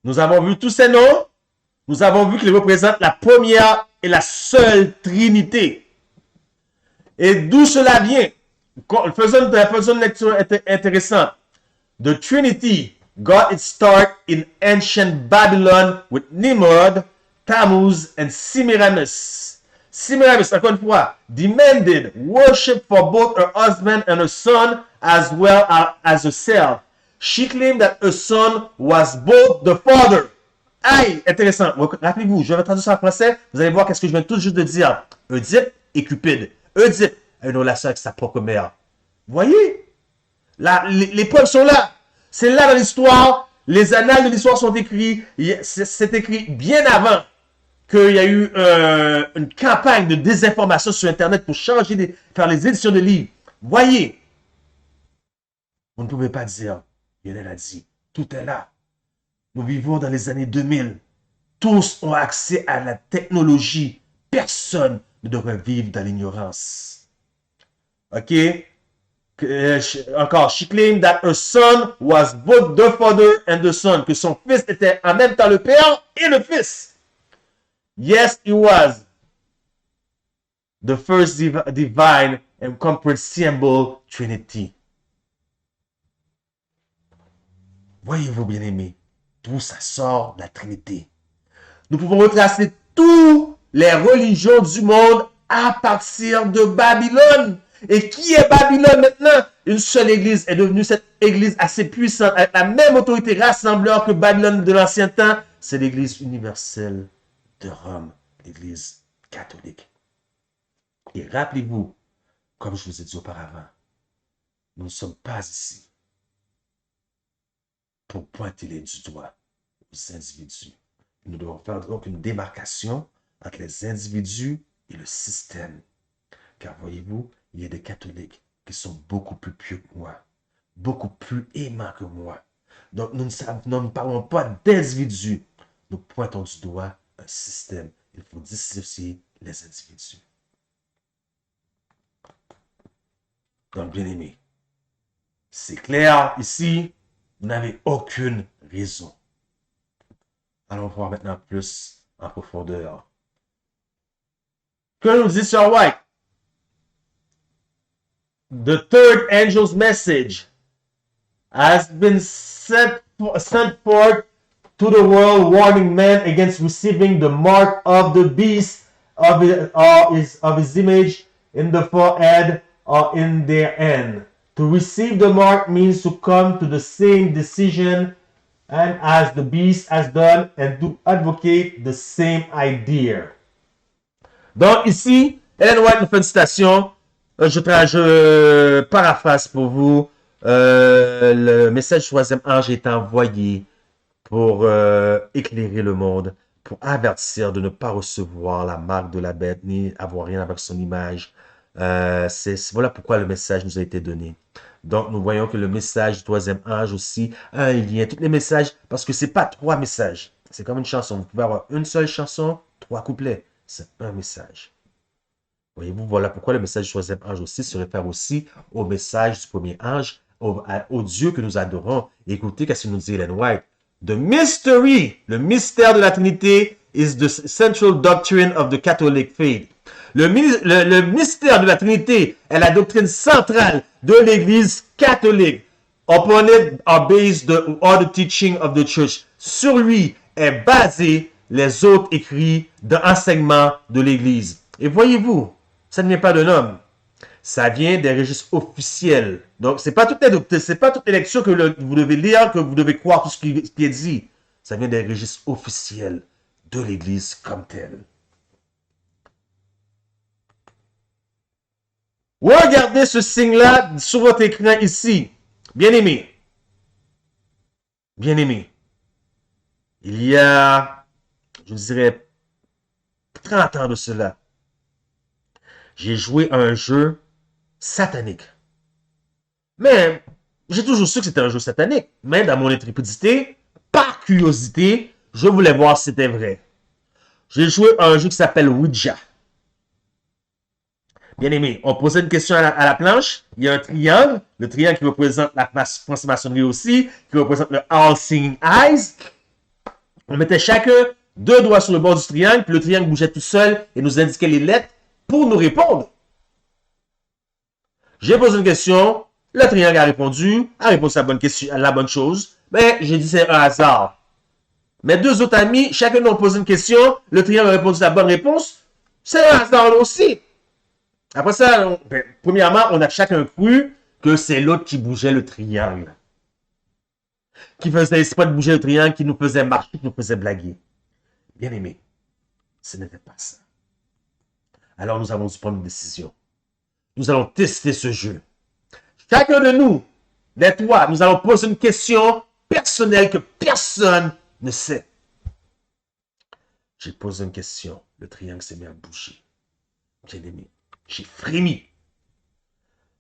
Speaker 1: Nous avons vu tous ces noms. Nous avons vu qu'ils représentent la première et la seule Trinité. Et d'où cela vient? Faisons une lecture intéressante. The Trinity got its start in ancient Babylon with Nimrod, Tammuz, and Semiramis. Semiramis, encore une fois, demanded worship for both her husband and her son as well as herself. She claimed that her son was both the father. Aïe, intéressant. Rappelez-vous, je vais traduire ça en français. Vous allez voir qu'est-ce que je viens tout juste de dire. Oedipe et Cupide. Oedipe a une relation avec sa propre mère. Voyez? Là, les preuves sont là. C'est là dans l'histoire. Les annales de l'histoire sont écrits. C'est écrit bien avant qu'il y a eu une campagne de désinformation sur Internet pour faire les éditions de livres. Voyez? Vous ne pouvez pas dire, Lionel a dit, tout est là. Nous vivons dans les années 2000. Tous ont accès à la technologie. Personne ne devrait vivre dans l'ignorance. OK? Encore, she claimed that her son was both the father and the son. Que son fils était en même temps le père et le fils. Yes, he was the first divine and comprehensible Trinity. Voyez-vous, bien-aimés, d'où ça sort la Trinité. Nous pouvons retracer toutes les religions du monde à partir de Babylone. Et qui est Babylone maintenant? Une seule église est devenue cette église assez puissante, avec la même autorité rassembleur que Babylone de l'ancien temps. C'est l'église universelle de Rome, l'église catholique. Et rappelez-vous, comme je vous ai dit auparavant, nous ne sommes pas ici pour pointer les du doigt aux individus. Nous devons faire donc une démarcation entre les individus et le système. Car voyez-vous, il y a des catholiques qui sont beaucoup plus pieux que moi, beaucoup plus aimants que moi. Donc nous ne parlons pas d'individus, nous pointons du doigt un système. Il faut dissocier les individus. Donc bien aimé, c'est clair ici, vous n'avez aucune raison. Allons voir maintenant plus en profondeur. Que nous dit Sir White? The third angel's message has been sent forth to the world, warning men against receiving the mark of the beast of his image in the forehead or in their hand. To receive the mark means to come to the same decision and as the beast has done and to advocate the same idea. Donc ici, Ellen White nous fait une citation. Je paraphrase pour vous. Le message du troisième ange est envoyé pour éclairer le monde, pour avertir de ne pas recevoir la marque de la bête, ni avoir rien avec son image. Voilà pourquoi le message nous a été donné. Donc, nous voyons que le message du troisième ange aussi a un lien. Tous les messages, parce que c'est pas trois messages. C'est comme une chanson. Vous pouvez avoir une seule chanson, trois couplets. C'est un message. Voyez-vous, voilà pourquoi le message du troisième ange aussi se réfère aussi au message du premier ange, au Dieu que nous adorons. Écoutez, qu'est-ce que nous dit Ellen White? The mystery, le mystère de la Trinité, is the central doctrine of the Catholic faith. Le mystère de la Trinité est la doctrine centrale de l'Église catholique. Upon it are based all the teaching of the church. Sur lui est basé les autres écrits d'enseignement de l'Église. Et voyez-vous, ça ne vient pas d'un homme. Ça vient des registres officiels. Donc, c'est pas toutes les lectures que vous devez lire, que vous devez croire tout ce qui est dit. Ça vient des registres officiels de l'Église comme telle. Regardez ce signe-là sur votre écran ici. Bien-aimé. Bien-aimé. Il y a, je dirais, 30 ans de cela, j'ai joué à un jeu satanique. Mais j'ai toujours su que c'était un jeu satanique. Mais dans mon intrépidité, par curiosité, je voulais voir si c'était vrai. J'ai joué à un jeu qui s'appelle Ouija. Bien aimé, on posait une question à la planche. Il y a un triangle. Le triangle qui représente la franc-maçonnerie aussi, qui représente le All-Seeing Eyes. On mettait chacun 2 doigts sur le bord du triangle, puis le triangle bougeait tout seul et nous indiquait les lettres pour nous répondre. J'ai posé une question, le triangle a répondu à la bonne question, à la bonne chose. Mais j'ai dit c'est un hasard. Mes 2 autres amis, chacun nous a posé une question, le triangle a répondu à la bonne réponse. C'est un hasard aussi. Après ça, premièrement, on a chacun cru que c'est l'autre qui bougeait le triangle. Qui faisait exprès de bouger le triangle, qui nous faisait marcher, qui nous faisait blaguer. Bien aimé, ce n'était pas ça. Alors nous avons dû prendre une décision. Nous allons tester ce jeu. Chacun de nous, des trois, nous allons poser une question personnelle que personne ne sait. J'ai posé une question. Le triangle s'est mis à bouger. Bien aimé, j'ai frémi.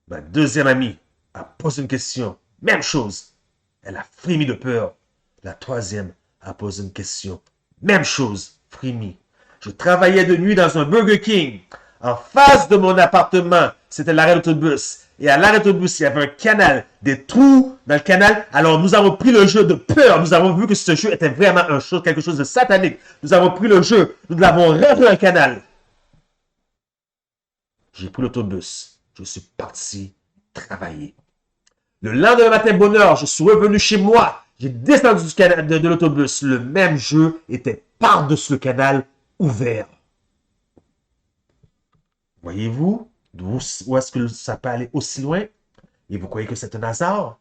Speaker 1: Ma deuxième amie a posé une question. Même chose. Elle a frémi de peur. La troisième a posé une question. Même chose, frémi. Je travaillais de nuit dans un Burger King. En face de mon appartement, c'était l'arrêt d'autobus. Et à l'arrêt d'autobus, il y avait un canal, des trous dans le canal. Alors nous avons pris le jeu de peur. Nous avons vu que ce jeu était vraiment quelque chose de satanique. Nous avons pris le jeu. Nous l'avons rentré dans le canal. J'ai pris l'autobus. Je suis parti travailler. Le lendemain matin, bonheur, je suis revenu chez moi. J'ai descendu de l'autobus. Le même jeu était par-dessus le canal ouvert. Voyez-vous où est-ce que ça peut aller aussi loin? Et vous croyez que c'est un hasard?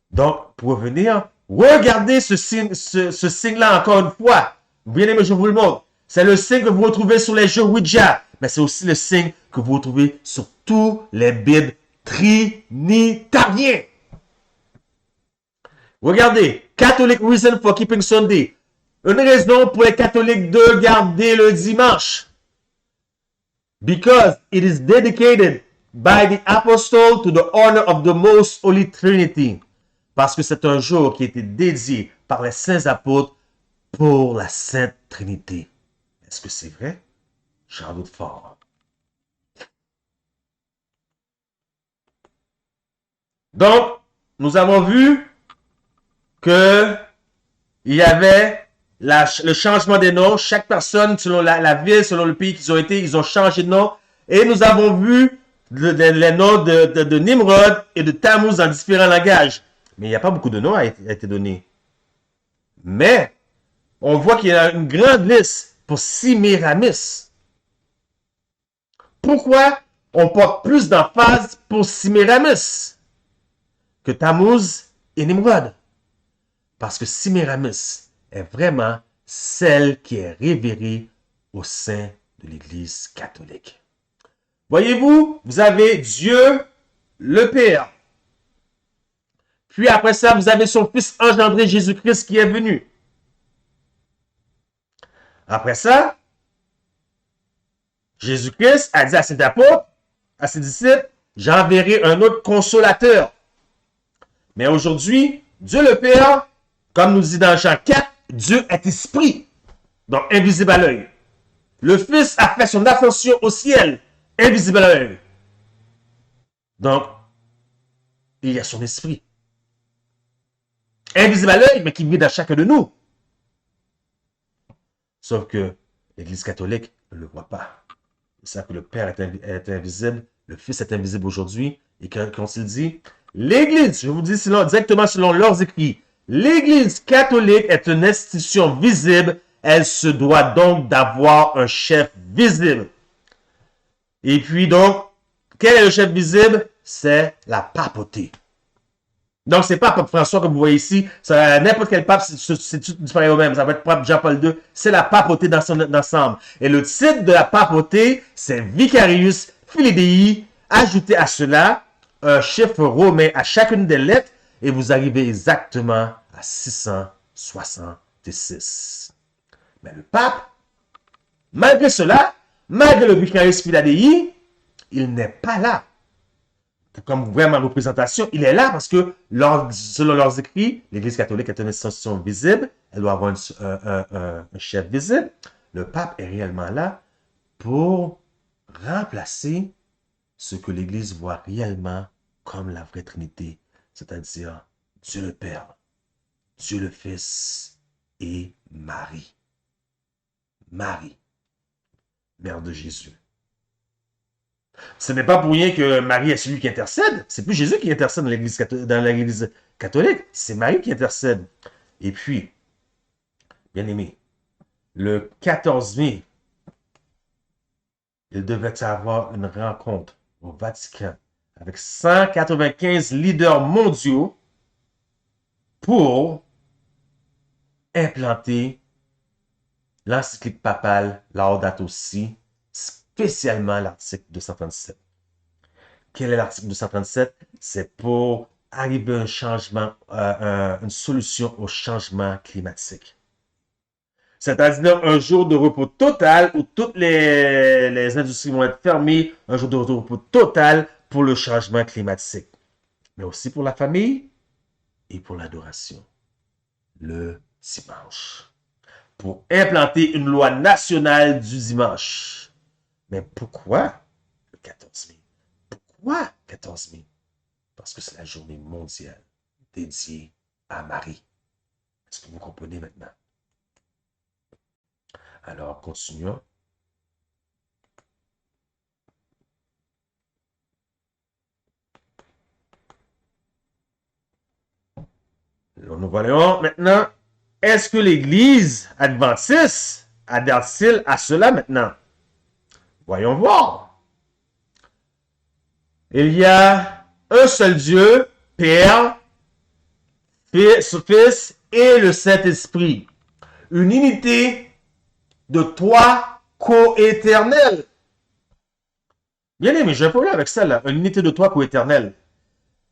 Speaker 1: Donc, pour revenir, regardez ce signe-là encore une fois. Bien aimé, je vous le montre. C'est le signe que vous retrouvez sur les jeux Ouija. Mais c'est aussi le signe que vous retrouvez sur tous les bibles trinitariens. Regardez, Catholic reason for keeping Sunday. Une raison pour les catholiques de garder le dimanche. Because it is dedicated by the apostle to the honor of the most holy Trinity. Parce que c'est un jour qui a été dédié par les saints apôtres pour la Sainte Trinité. Est-ce que c'est vrai? J'en doute fort. Donc, nous avons vu que il y avait le changement des noms. Chaque personne, selon la ville, selon le pays qu'ils ont été, ils ont changé de nom. Et nous avons vu les noms de Nimrod et de Tammuz dans différents langages. Mais il n'y a pas beaucoup de noms à été donnés. Mais, on voit qu'il y a une grande liste pour Sémiramis. Pourquoi on porte plus d'emphase pour Sémiramis que Tammuz et Nimrod? Parce que Sémiramis est vraiment celle qui est révérée au sein de l'Église catholique. Voyez-vous, vous avez Dieu, le Père. Puis après ça, vous avez son Fils engendré, Jésus-Christ, qui est venu. Après ça, Jésus-Christ a dit à ses apôtres, à ses disciples, j'enverrai un autre consolateur. Mais aujourd'hui, Dieu le Père, comme nous dit dans Jean 4, Dieu est esprit, donc invisible à l'œil. Le Fils a fait son ascension au ciel, invisible à l'œil. Donc, il y a son esprit. Invisible à l'œil, mais qui vit dans chacun de nous. Sauf que l'Église catholique ne le voit pas. Ils savent que le Père est invisible, le Fils est invisible aujourd'hui. Et quand il dit, l'Église, je vous dis directement selon leurs écrits, l'Église catholique est une institution visible. Elle se doit donc d'avoir un chef visible. Et puis donc, quel est le chef visible? C'est la papauté. Donc, c'est pas Pape François que vous voyez ici. N'importe quel pape, c'est tout différent au même. Ça va être Pape Jean-Paul II. C'est la papauté dans son ensemble. Et le titre de la papauté, c'est Vicarius Filii. Ajoutez à cela un chiffre romain à chacune des lettres et vous arrivez exactement à 666. Mais le pape, malgré cela, malgré le Vicarius Filii, il n'est pas là. Comme vraiment représentation, il est là parce que selon leurs écrits, l'Église catholique est une institution visible, elle doit avoir un chef visible. Le pape est réellement là pour remplacer ce que l'Église voit réellement comme la vraie Trinité, c'est-à-dire Dieu le Père, Dieu le Fils et Marie. Marie, mère de Jésus. Ce n'est pas pour rien que Marie est celui qui intercède. C'est plus Jésus qui intercède dans l'Église catholique. C'est Marie qui intercède. Et puis, bien aimé, le 14 mai, il devait avoir une rencontre au Vatican avec 195 leaders mondiaux pour implanter l'encyclique papale Laudato Si, spécialement l'article 237. Quel est l'article 237? C'est pour arriver à un changement, une solution au changement climatique. C'est-à-dire un jour de repos total où toutes les industries vont être fermées, un jour de repos total pour le changement climatique, mais aussi pour la famille et pour l'adoration. Le dimanche. Pour implanter une loi nationale du dimanche. Mais pourquoi le 14 mai? Pourquoi 14 mai? Parce que c'est la journée mondiale dédiée à Marie. Est-ce que vous comprenez maintenant? Alors, continuons. Alors, nous voyons maintenant, est-ce que l'Église adventiste adhère-t-il à cela maintenant? Voyons voir. Il y a un seul Dieu, Père, Fils et le Saint-Esprit. Une unité de trois co-éternels. Bien aimé, j'ai un problème avec ça là. Une unité de trois co-éternels.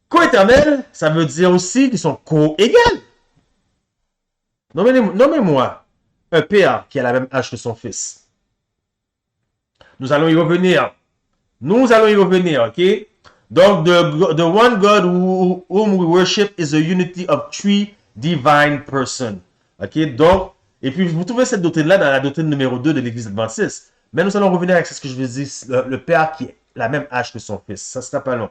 Speaker 1: Co-éternels, ça veut dire aussi qu'ils sont co-égales. Nommez-moi un père qui a la même âge que son fils. Nous allons y revenir. Nous allons y revenir, ok? Donc, the one God whom we worship is a unity of three divine persons. Ok? Donc, et puis vous trouvez cette doctrine-là dans la doctrine numéro 2 de l'Église adventiste. Mais nous allons revenir avec ce que je veux dire, le père qui a la même âge que son fils. Ça ne sera pas long.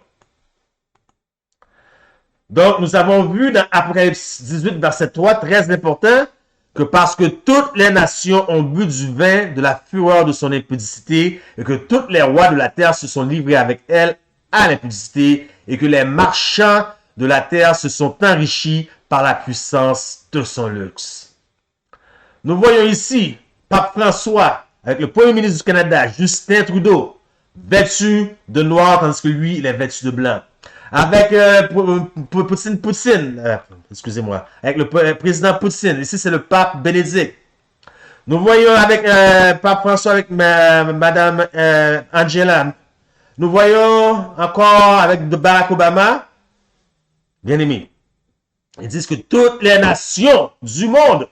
Speaker 1: Donc, nous avons vu dans Apocalypse 18, verset 3, très important, que parce que toutes les nations ont bu du vin de la fureur de son impudicité, et que tous les rois de la terre se sont livrés avec elle à l'impudicité, et que les marchands de la terre se sont enrichis par la puissance de son luxe. Nous voyons ici Pape François, avec le Premier ministre du Canada, Justin Trudeau, vêtu de noir, tandis que lui, il est vêtu de blanc. Avec Poutine, excusez-moi, avec le président Poutine. Ici, c'est le pape Bénédicte. Nous voyons avec Pape François, avec Madame Angela. Nous voyons encore avec Barack Obama. Bien aimé. Ils disent que toutes les nations du monde,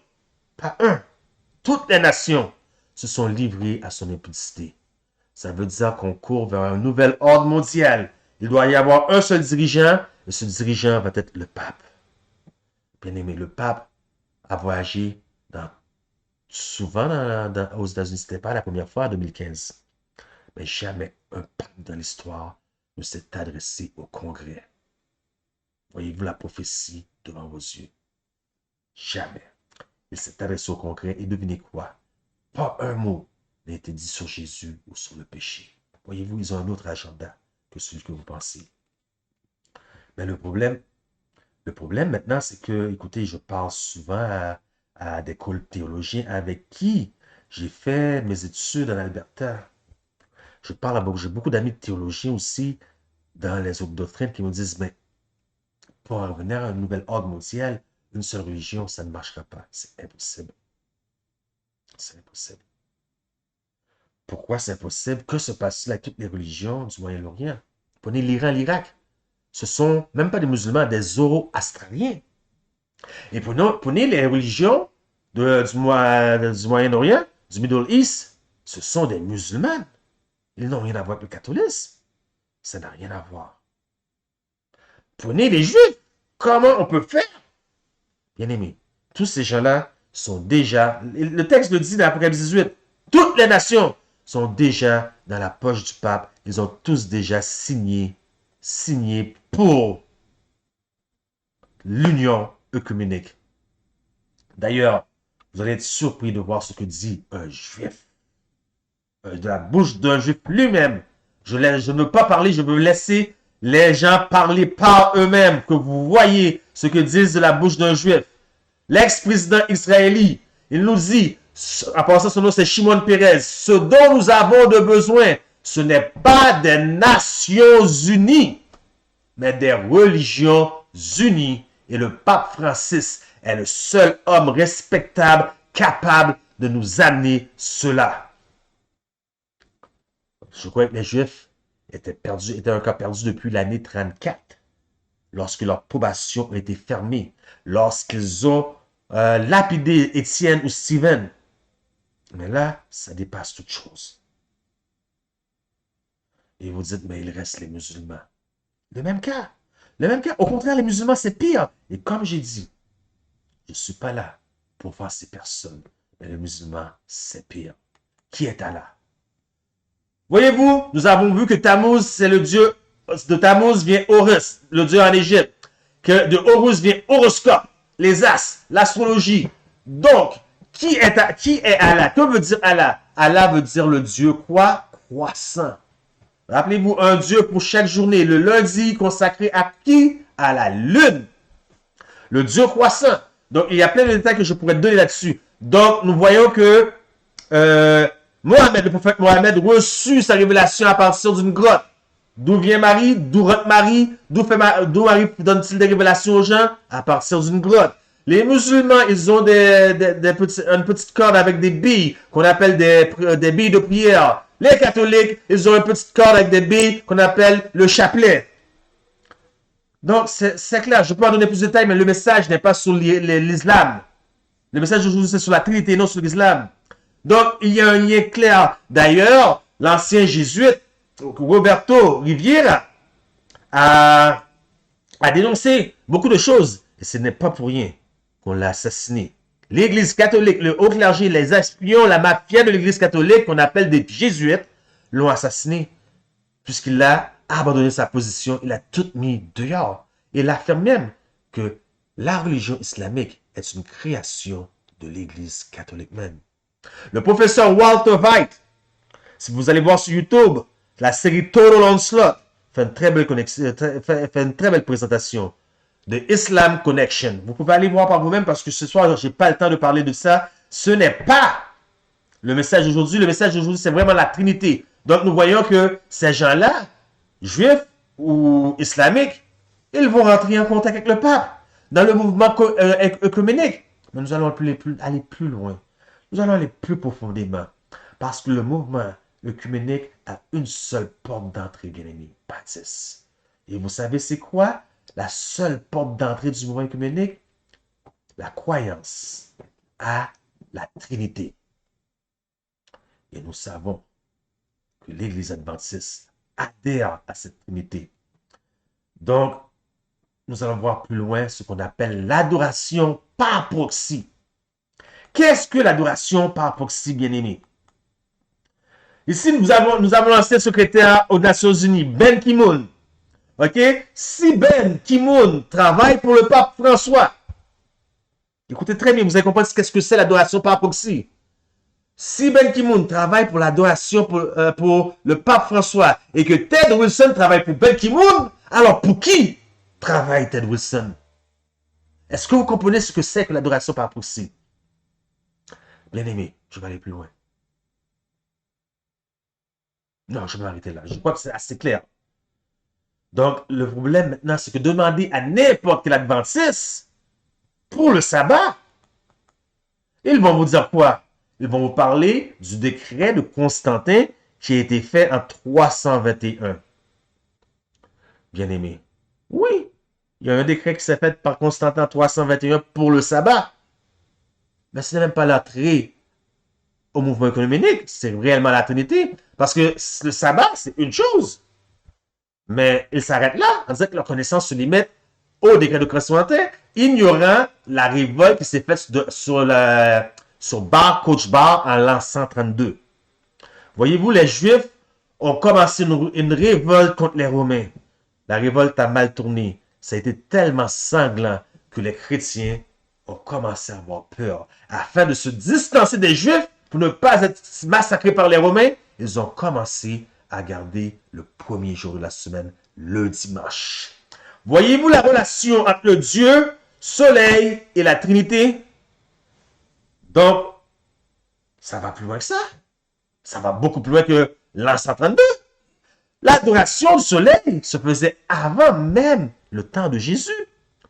Speaker 1: pas un, toutes les nations se sont livrées à son impudicité. Ça veut dire qu'on court vers un nouvel ordre mondial. Il doit y avoir un seul dirigeant, et ce dirigeant va être le pape. Bien aimé, le pape a voyagé souvent aux États-Unis. Ce n'était pas la première fois en 2015. Mais jamais un pape dans l'histoire ne s'est adressé au Congrès. Voyez-vous la prophétie devant vos yeux? Jamais. Il s'est adressé au Congrès et devinez quoi? Pas un mot n'a été dit sur Jésus ou sur le péché. Voyez-vous, ils ont un autre agenda que celui que vous pensez. Mais le problème maintenant, c'est que, écoutez, je parle souvent à des théologiens avec qui j'ai fait mes études en Alberta. J'ai beaucoup d'amis de théologiens aussi dans les autres doctrines qui me disent, mais pour revenir à un nouvel ordre mondial, une seule religion, ça ne marchera pas. C'est impossible. C'est impossible. Pourquoi c'est impossible? Que se passe-t-il avec toutes les religions du Moyen-Orient? Prenez l'Iran, l'Irak. Ce sont même pas des musulmans, des zoroastriens. Et prenez les religions du Moyen-Orient, du Middle East. Ce sont des musulmans. Ils n'ont rien à voir avec le catholisme. Ça n'a rien à voir. Prenez les juifs. Comment on peut faire? Bien aimé, tous ces gens-là sont déjà... Le texte le dit dans Apocalypse 18. Toutes les nations sont déjà dans la poche du pape. Ils ont tous déjà signé pour l'union œcuménique. D'ailleurs, vous allez être surpris de voir ce que dit un juif. De la bouche d'un juif lui-même. Je ne veux pas parler, je veux laisser les gens parler par eux-mêmes, que vous voyez ce que disent de la bouche d'un juif. L'ex-président israélien, il nous dit, à part ça, son nom c'est Shimon Peres, ce dont nous avons de besoin, ce n'est pas des Nations Unies, mais des religions unies. Et le pape Francis est le seul homme respectable capable de nous amener cela. Je crois que les Juifs étaient un cas perdu depuis l'année 34, lorsque leur probation a été fermée, lorsqu'ils ont lapidé Étienne ou Stephen. Mais là, ça dépasse toute chose. Et vous dites, mais il reste les musulmans. Le même cas. Le même cas. Au contraire, les musulmans, c'est pire. Et comme j'ai dit, je ne suis pas là pour voir ces personnes. Mais les musulmans, c'est pire. Qui est Allah? Voyez-vous, nous avons vu que Tammuz, c'est le dieu. De Tammuz vient Horus, le dieu en Égypte. Que de Horus vient horoscope, les as, l'astrologie. Donc, qui est Allah? Que veut dire Allah? Allah veut dire le dieu quoi? Croissant. Rappelez-vous, un dieu pour chaque journée. Le lundi consacré à qui? À la lune. Le dieu croissant. Donc, il y a plein de détails que je pourrais donner là-dessus. Donc, nous voyons que Mohamed, le prophète Mohamed, reçut sa révélation à partir d'une grotte. D'où vient Marie? D'où rentre Marie? D'où Marie donne-t-il des révélations aux gens? À partir d'une grotte. Les musulmans, ils ont une petite corde avec des billes qu'on appelle des billes de prière. Les catholiques, ils ont une petite corde avec des billes qu'on appelle le chapelet. Donc, c'est clair. Je peux en donner plus de détails, mais le message n'est pas sur l'islam. Le message d'aujourd'hui, c'est sur la Trinité, non sur l'islam. Donc, il y a un lien clair. D'ailleurs, l'ancien jésuite, Roberto Riviera, a dénoncé beaucoup de choses. Et ce n'est pas pour rien qu'on l'a assassiné. L'Église catholique, le haut clergé, les espions, la mafia de l'Église catholique, qu'on appelle des jésuites, l'ont assassiné. Puisqu'il a abandonné sa position, il a tout mis dehors. Il affirme même que la religion islamique est une création de l'Église catholique même. Le professeur Walter White, si vous allez voir sur YouTube, la série Total Onslaught fait une très belle présentation de Islam Connection. Vous pouvez aller voir par vous-même parce que ce soir, je n'ai pas le temps de parler de ça. Ce n'est pas le message d'aujourd'hui. Le message d'aujourd'hui, c'est vraiment la Trinité. Donc, nous voyons que ces gens-là, juifs ou islamiques, ils vont rentrer en contact avec le pape dans le mouvement œcuménique. Mais nous allons aller plus loin. Nous allons aller plus profondément. Parce que le mouvement œcuménique a une seule porte d'entrée, bien aimé, baptiste. Et vous savez, c'est quoi la seule porte d'entrée du mouvement œcuménique? La croyance à la Trinité. Et nous savons que l'Église adventiste adhère à cette Trinité. Donc, nous allons voir plus loin ce qu'on appelle l'adoration par proxy. Qu'est-ce que l'adoration par proxy, bien-aimé? Ici, nous avons l'ancien secrétaire aux Nations Unies, Ben Ki-moon. OK? Si Ben Ki-moon travaille pour le pape François, écoutez très bien, vous allez comprendre qu'est-ce que c'est l'adoration par proxy. Si Ben Ki-moon travaille pour l'adoration pour le pape François et que Ted Wilson travaille pour Ben Ki-moon, alors pour qui travaille Ted Wilson? Est-ce que vous comprenez ce que c'est que l'adoration par proxy? Bien aimé, je vais aller plus loin. Non, je vais m'arrêter là. Je crois que c'est assez clair. Donc, le problème maintenant, c'est que demander à n'importe quel adventiste pour le sabbat, ils vont vous dire quoi? Ils vont vous parler du décret de Constantin qui a été fait en 321. Bien aimé. Oui, il y a un décret qui s'est fait par Constantin en 321 pour le sabbat. Mais ce n'est même pas l'entrée au mouvement œcuménique, c'est réellement la Trinité. Parce que le sabbat, c'est une chose. Mais ils s'arrêtent là, en disant que leur connaissance se limite au décret de Constantin, ignorant la révolte qui s'est faite sur Bar Kokhba en l'an 132. Voyez-vous, les Juifs ont commencé une révolte contre les Romains. La révolte a mal tourné. Ça a été tellement sanglant que les chrétiens ont commencé à avoir peur. Afin de se distancer des Juifs pour ne pas être massacrés par les Romains, ils ont commencé à garder le premier jour de la semaine, le dimanche. Voyez-vous la relation entre le Dieu, Soleil et la Trinité? Donc, ça va plus loin que ça. Ça va beaucoup plus loin que l'an 132. L'adoration du soleil se faisait avant même le temps de Jésus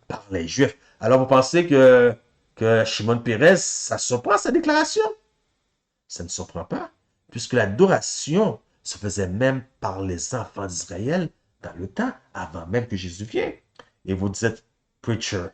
Speaker 1: par les Juifs. Alors vous pensez que Shimon Peres, ça surprend sa déclaration? Ça ne surprend pas, puisque l'adoration se faisait même par les enfants d'Israël dans le temps avant même que Jésus vienne. Et vous dites, preacher,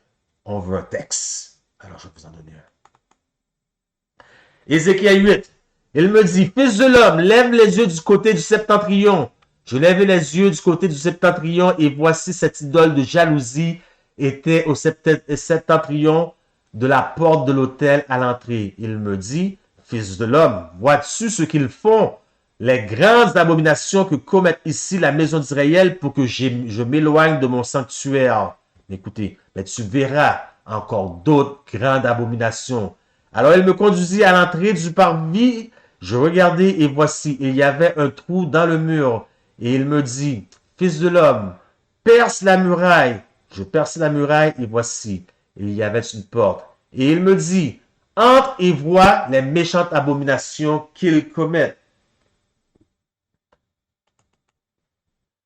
Speaker 1: on veut un texte. Alors je vais vous en donner un. Ézéchiel 8. Il me dit, fils de l'homme, lève les yeux du côté du septentrion. Je lèvai les yeux du côté du septentrion et voici cette idole de jalousie était au septentrion de la porte de l'autel à l'entrée. Il me dit, fils de l'homme, vois-tu ce qu'ils font, les grandes abominations que commettent ici la maison d'Israël pour que je m'éloigne de mon sanctuaire. Écoutez, mais tu verras encore d'autres grandes abominations. Alors il me conduisit à l'entrée du parvis. Je regardai et voici, il y avait un trou dans le mur. Et il me dit, fils de l'homme, perce la muraille. Je perçai la muraille et voici, il y avait une porte. Et il me dit, entre et vois les méchantes abominations qu'ils commettent.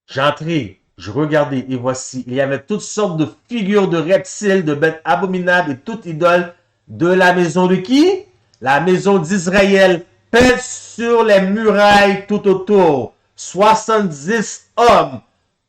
Speaker 1: J'entrai, je regardai et voici, il y avait toutes sortes de figures de reptiles, de bêtes abominables et toute idole de la maison de qui? La maison d'Israël, peinte sur les murailles tout autour. 70 hommes,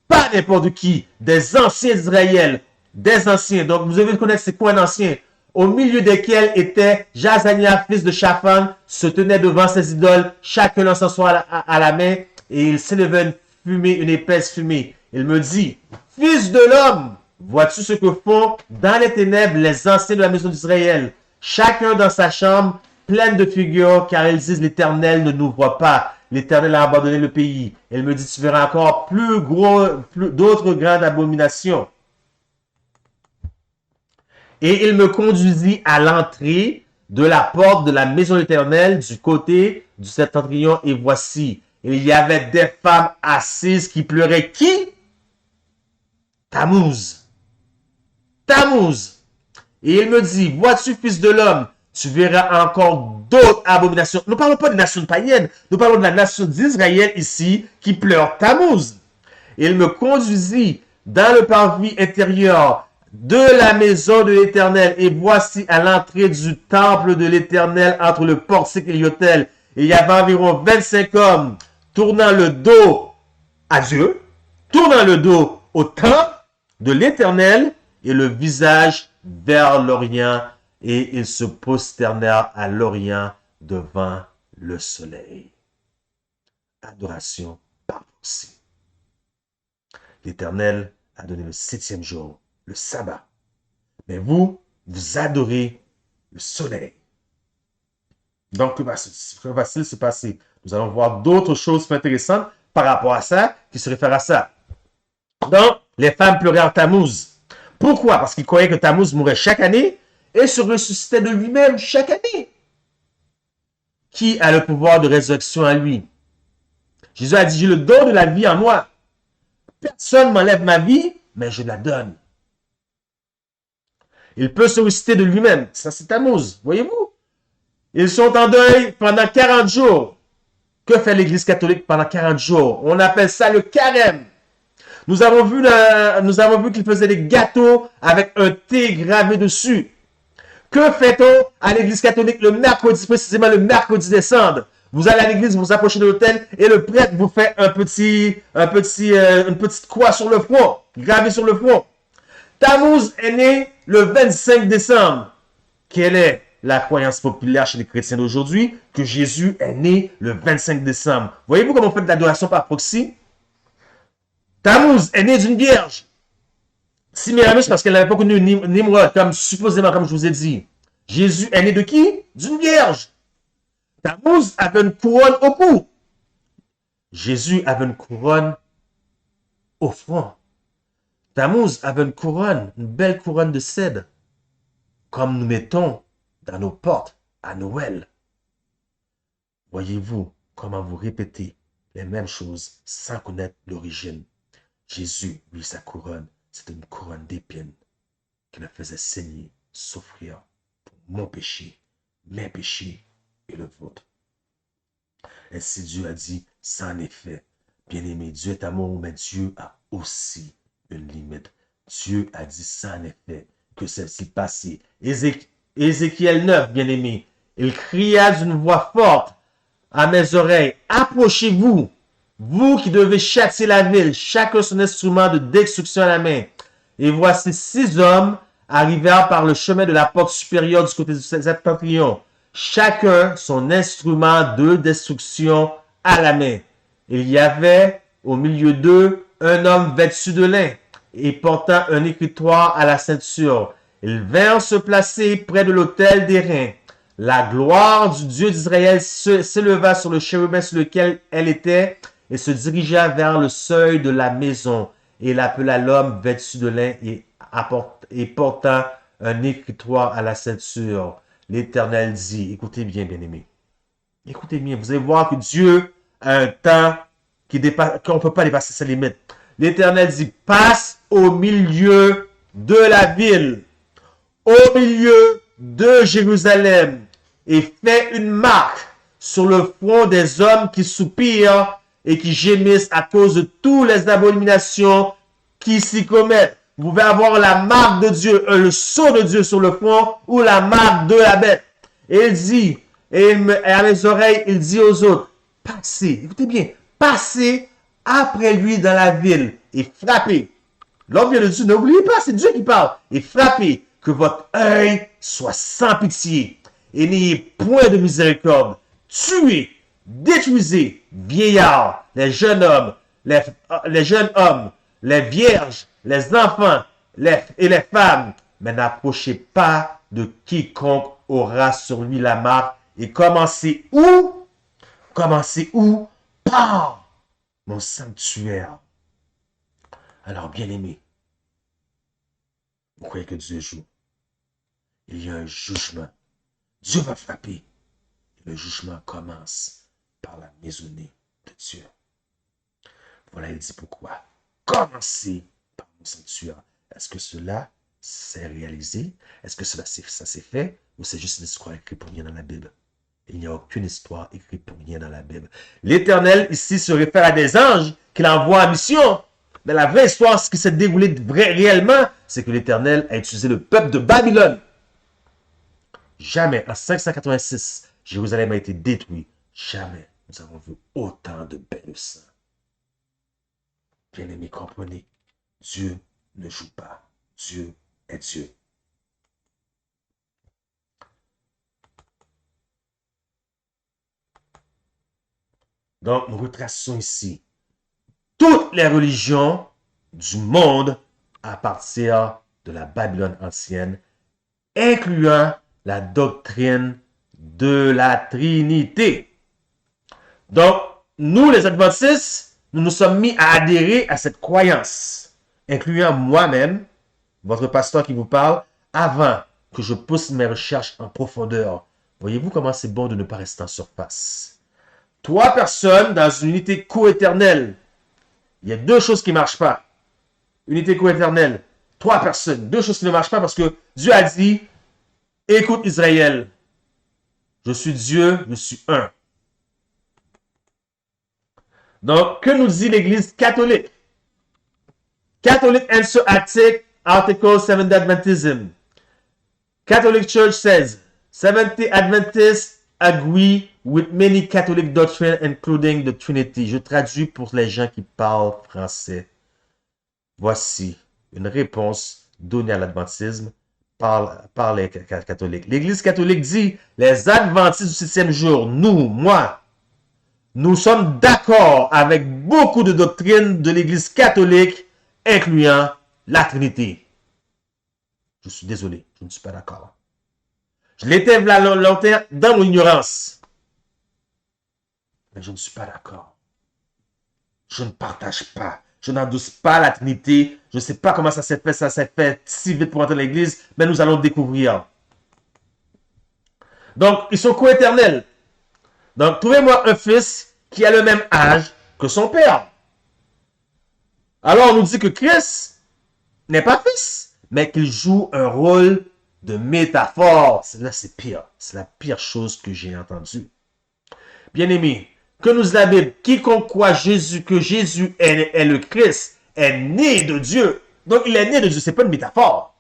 Speaker 1: pas n'importe qui, des anciens d'Israël, des anciens. Donc vous devez connaître c'est quoi un ancien, au milieu desquels était Jazania, fils de Shaphan, se tenait devant ses idoles, chacun l'encensoir à la main, et il s'élevait une fumée, une épaisse fumée. Il me dit, fils de l'homme, vois-tu ce que font dans les ténèbres les anciens de la maison d'Israël, chacun dans sa chambre, pleine de figures, car ils disent l'Éternel ne nous voit pas. L'Éternel a abandonné le pays. Elle me dit, tu verras encore d'autres grandes abominations. Et il me conduisit à l'entrée de la porte de la maison de l'Éternel du côté du septentrion. Et voici, il y avait des femmes assises qui pleuraient. Qui? Tammuz. Tammuz. Et il me dit, vois-tu, fils de l'homme, tu verras encore d'autres abominations. Nous ne parlons pas de nations païennes. Nous parlons de la nation d'Israël ici qui pleure Tammuz. Il me conduisit dans le parvis intérieur de la maison de l'Éternel. Et voici à l'entrée du temple de l'Éternel entre le portique et l'autel. Il y avait environ 25 hommes tournant le dos à Dieu, tournant le dos au temple de l'Éternel et le visage vers l'Orient. Et ils se prosternèrent à l'Orient devant le soleil. Adoration par proxy. L'Éternel a donné le 7e jour, le sabbat. Mais vous, vous adorez le soleil. Donc, que va-t-il se passer? Nous allons voir d'autres choses intéressantes par rapport à ça, qui se réfèrent à ça. Donc, les femmes pleurèrent Tammuz. Pourquoi? Parce qu'ils croyaient que Tammuz mourait chaque année et se ressuscitait de lui-même chaque année. Qui a le pouvoir de résurrection à lui? Jésus a dit, j'ai le don de la vie en moi. Personne ne m'enlève ma vie, mais je la donne. Il peut se ressusciter de lui-même. Ça, c'est Tammuz. Voyez-vous? Ils sont en deuil pendant 40 jours. Que fait l'Église catholique pendant 40 jours? On appelle ça le carême. Nous avons vu qu'ils faisaient des gâteaux avec un thé gravé dessus. Que fait-on à l'Église catholique le mercredi, précisément le mercredi des cendres? Vous allez à l'église, vous vous approchez de l'autel et le prêtre vous fait une petite croix sur le front, gravée sur le front. Tammuz est né le 25 décembre. Quelle est la croyance populaire chez les chrétiens d'aujourd'hui? Que Jésus est né le 25 décembre. Voyez-vous comment on fait de l'adoration par proxy? Tammuz est né d'une vierge. Semiramis, parce qu'elle n'avait pas connu Nimrod, supposément, comme je vous ai dit. Jésus est né de qui? D'une vierge. Tammuz avait une couronne au cou. Jésus avait une couronne au front. Tammuz avait une couronne, une belle couronne de cèdre, comme nous mettons dans nos portes à Noël. Voyez-vous comment vous répétez les mêmes choses sans connaître l'origine. Jésus, lui, sa couronne, c'était une couronne d'épines qui le faisait saigner, souffrir pour mon péché, mes péchés et le vôtre. Ainsi Dieu a dit, sans effet, bien-aimé, Dieu est amour, mais Dieu a aussi une limite. Dieu a dit sans effet que celle-ci passait. Ézéchiel 9, bien-aimé, il cria d'une voix forte à mes oreilles, approchez-vous, vous qui devez châtier la ville, chacun son instrument de destruction à la main. Et voici 6 hommes arrivèrent par le chemin de la porte supérieure du côté du septentrion, chacun son instrument de destruction à la main. Il y avait au milieu d'eux un homme vêtu de lin et portant un écritoire à la ceinture. Ils vinrent se placer près de l'autel d'airain. La gloire du Dieu d'Israël s'éleva sur le chérubin sur lequel elle était et se dirigea vers le seuil de la maison. Et il appela l'homme vêtu de lin et portant un écritoire à la ceinture. L'Éternel dit, écoutez bien, bien-aimés, écoutez bien, vous allez voir que Dieu a un temps qu'on ne peut pas dépasser ses limites. L'Éternel dit, passe au milieu de la ville, au milieu de Jérusalem, et fais une marque sur le front des hommes qui soupirent et qui gémissent à cause de toutes les abominations qui s'y commettent. Vous pouvez avoir la marque de Dieu, le sceau de Dieu sur le front ou la marque de la bête. Et il dit, et à mes oreilles, il dit aux autres, passez, écoutez bien, passez après lui dans la ville et frappez. L'homme vient de Dieu, n'oubliez pas, c'est Dieu qui parle. Et frappez, que votre œil soit sans pitié et n'ayez point de miséricorde. Tuez, détruisez, vieillards, les jeunes hommes, les vierges, les enfants et les femmes, mais n'approchez pas de quiconque aura sur lui la marque. Et commencez où? Commencez où? Par mon sanctuaire. Alors, bien-aimés, vous croyez que Dieu joue? Il y a un jugement. Dieu va frapper. Et le jugement commence par la maisonnée de Dieu. Voilà, il dit pourquoi. Commencez par mon sanctuaire. Est-ce que cela s'est réalisé? Est-ce que ça s'est fait? Ou c'est juste une histoire écrite pour rien dans la Bible? Il n'y a aucune histoire écrite pour rien dans la Bible. L'Éternel ici se réfère à des anges qu'il envoie en mission. Mais la vraie histoire, ce qui s'est déroulé réellement, c'est que l'Éternel a utilisé le peuple de Babylone. Jamais, en 586, Jérusalem a été détruit. Jamais nous avons vu autant de belles sang. Bien-aimés, comprenez, Dieu ne joue pas. Dieu est Dieu. Donc, nous retraçons ici toutes les religions du monde à partir de la Babylone ancienne, incluant la doctrine de la Trinité. Donc, nous, les adventistes, nous nous sommes mis à adhérer à cette croyance, incluant moi-même, votre pasteur qui vous parle, avant que je pousse mes recherches en profondeur. Voyez-vous comment c'est bon de ne pas rester en surface. 3 personnes dans une unité co-éternelle. Il y a 2 choses qui ne marchent pas. Unité co-éternelle. 3 personnes. 2 choses qui ne marchent pas parce que Dieu a dit, écoute Israël, je suis Dieu, je suis un. Donc, que nous dit l'Église catholique? Catholic Answer Article 7 Adventism. Catholic Church says, Seventh-day Adventists agree with many Catholic doctrines, including the Trinity. Je traduis pour les gens qui parlent français. Voici une réponse donnée à l'adventisme par les catholiques. L'Église catholique dit, les adventistes du 7e jour, nous sommes d'accord avec beaucoup de doctrines de l'Église catholique, incluant la Trinité. Je suis désolé, je ne suis pas d'accord. Je l'étais longtemps dans mon ignorance. Mais je ne suis pas d'accord. je ne partage pas. Je n'endosse pas la Trinité. Je ne sais pas comment ça s'est fait si vite pour entrer dans l'Église, mais nous allons découvrir. Donc, ils sont co-éternels. Donc, trouvez-moi un fils qui a le même âge que son père. Alors, on nous dit que Christ n'est pas fils, mais qu'il joue un rôle de métaphore. Là, c'est pire. C'est la pire chose que j'ai entendue. Bien-aimés, que nous dit la Bible, quiconque croit que Jésus est le Christ, est né de Dieu. Donc, il est né de Dieu, c'est pas une métaphore.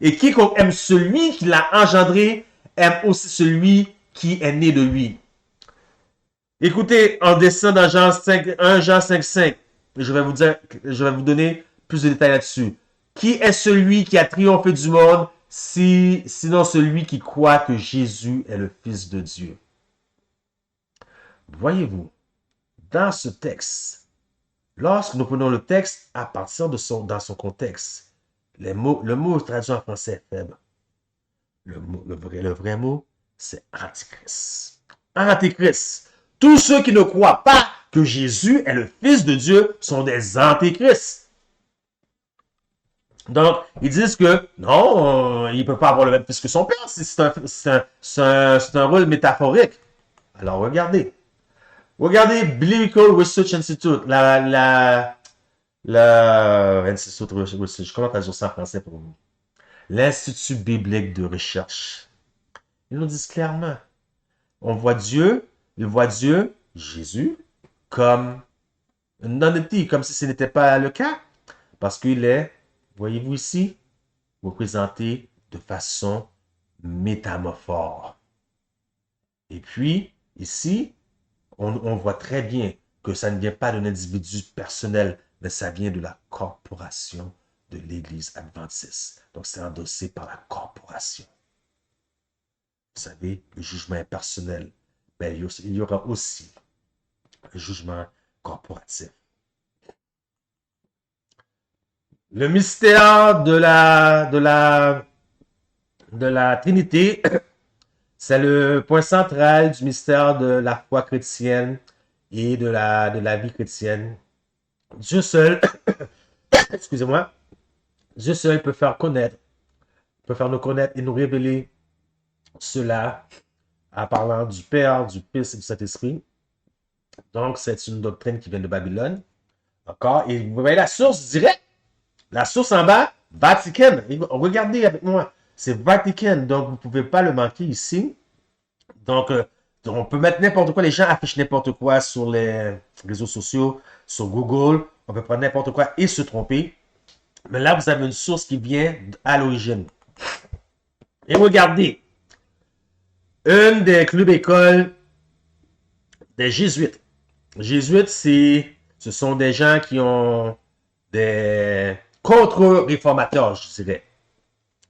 Speaker 1: Et quiconque aime celui qui l'a engendré, aime aussi celui qui est né de lui. Écoutez, en descend dans 1 Jean 5,5, je vais vous donner plus de détails là-dessus. Qui est celui qui a triomphé du monde, sinon celui qui croit que Jésus est le Fils de Dieu? Voyez-vous, dans ce texte, lorsque nous prenons le texte à partir de dans son contexte, le mot traduit en français est faible. Le vrai mot, c'est Antichrist. Antichrist. Tous ceux qui ne croient pas que Jésus est le Fils de Dieu sont des antéchrists. Donc, ils disent que non, il ne peut pas avoir le même fils que son père. C'est un rôle métaphorique. Alors, regardez. Regardez Biblical Research Institute, Institute Research, comment traduire ça en français pour vous? L'Institut biblique de recherche. Ils nous disent clairement, ils voient Dieu, Jésus, comme une non-entité, comme si ce n'était pas le cas, parce qu'il est, voyez-vous ici, représenté de façon métamorphore. Et puis, ici, on voit très bien que ça ne vient pas d'un individu personnel, mais ça vient de la corporation de l'Église adventiste. Donc, c'est endossé par la corporation. Vous savez, le jugement est personnel, mais il y aura aussi un jugement corporatif. Le mystère de la Trinité, c'est le point central du mystère de la foi chrétienne et de la vie chrétienne. Dieu seul, excusez-moi, Dieu seul peut faire nous connaître et nous révéler cela en parlant du Père, du Fils et du Saint-Esprit. Donc, c'est une doctrine qui vient de Babylone. Encore, et vous voyez la source directe. La source en bas, Vatican. Regardez avec moi. C'est Vatican, donc vous ne pouvez pas le manquer ici. Donc, on peut mettre n'importe quoi. Les gens affichent n'importe quoi sur les réseaux sociaux, sur Google. On peut prendre n'importe quoi et se tromper. Mais là, vous avez une source qui vient à l'origine. Et regardez. Une des clubs écoles des jésuites. Les jésuites, ce sont des gens qui ont des contre-réformateurs, je dirais.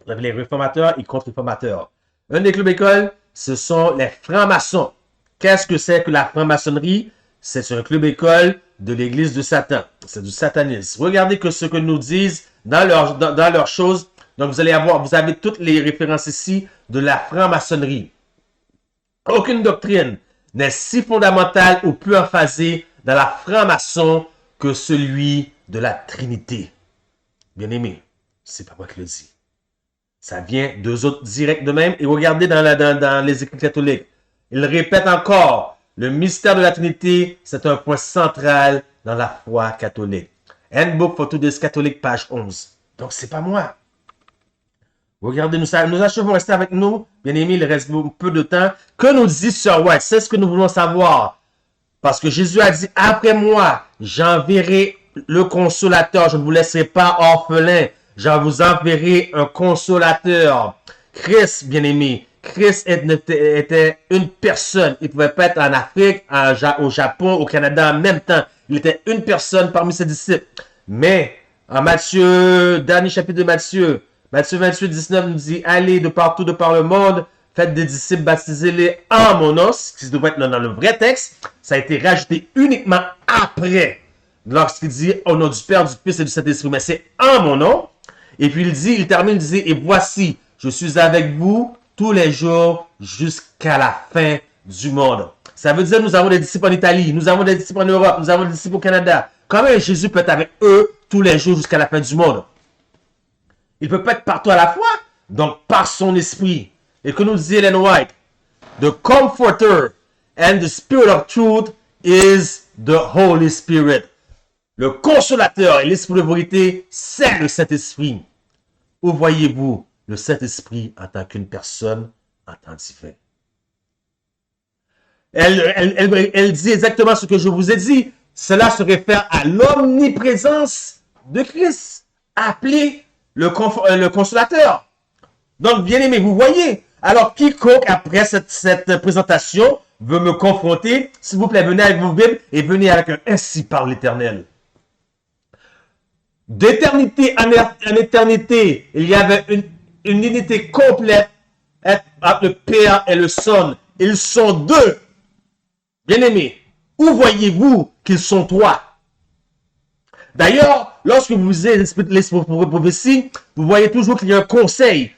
Speaker 1: Les réformateurs et contre-réformateurs. Un des clubs écoles, ce sont les francs-maçons. Qu'est-ce que c'est que la franc-maçonnerie? C'est un club école de l'église de Satan. C'est du satanisme. Regardez ce que nous disent dans leurs choses. Donc, vous avez toutes les références ici de la franc-maçonnerie. Aucune doctrine n'est si fondamentale ou plus emphasée dans la franc-maçon que celui de la Trinité. Bien aimé, c'est pas moi qui le dis. Ça vient d'eux autres directs de même. Et regardez dans les écrits catholiques. Ils répètent encore, le mystère de la Trinité, c'est un point central dans la foi catholique. Handbook for Today's Catholic, page 11. Donc, c'est pas moi. Regardez, nos achevons rester avec nous. Bien aimé, il reste peu de temps. Que nous dit Sir White? C'est ce que nous voulons savoir. Parce que Jésus a dit, après moi, j'enverrai le consolateur. Je ne vous laisserai pas orphelin. J'en vous enverrai un consolateur. Christ, bien aimé, Christ était une personne. Il ne pouvait pas être en Afrique, au Japon, au Canada en même temps. Il était une personne parmi ses disciples. Mais, en Matthieu, dernier chapitre de Matthieu 28, 19 nous dit, allez de partout, de par le monde, faites des disciples, baptisez-les en mon nom, ce qui devrait être dans le vrai texte. Ça a été rajouté uniquement après, lorsqu'il dit au nom du Père, du Fils et du Saint-Esprit. Mais c'est en mon nom. Et puis il termine, il dit, et voici, je suis avec vous tous les jours jusqu'à la fin du monde. Ça veut dire que nous avons des disciples en Italie, nous avons des disciples en Europe, nous avons des disciples au Canada. Comment Jésus peut être avec eux tous les jours jusqu'à la fin du monde? Il ne peut pas être partout à la fois. Donc, par son esprit. Et que nous dit Ellen White, the comforter and the spirit of truth is the Holy Spirit. Le consolateur et l'esprit de vérité, c'est le Saint-Esprit. Où voyez-vous le Saint-Esprit en tant qu'une personne en temps divin? Elle dit exactement ce que je vous ai dit. Cela se réfère à l'omniprésence de Christ, appelé le consolateur. Donc, bien aimé, vous voyez. Alors, quiconque, après cette présentation, veut me confronter, s'il vous plaît, venez avec vos Bibles et venez avec un ainsi par l'Éternel. D'éternité en éternité, il y avait une unité complète entre le Père et le Son. Ils sont deux. Bien-aimés, où voyez-vous qu'ils sont trois? D'ailleurs, lorsque vous lisez l'esprit de prophétie, vous voyez toujours qu'il y a un conseil.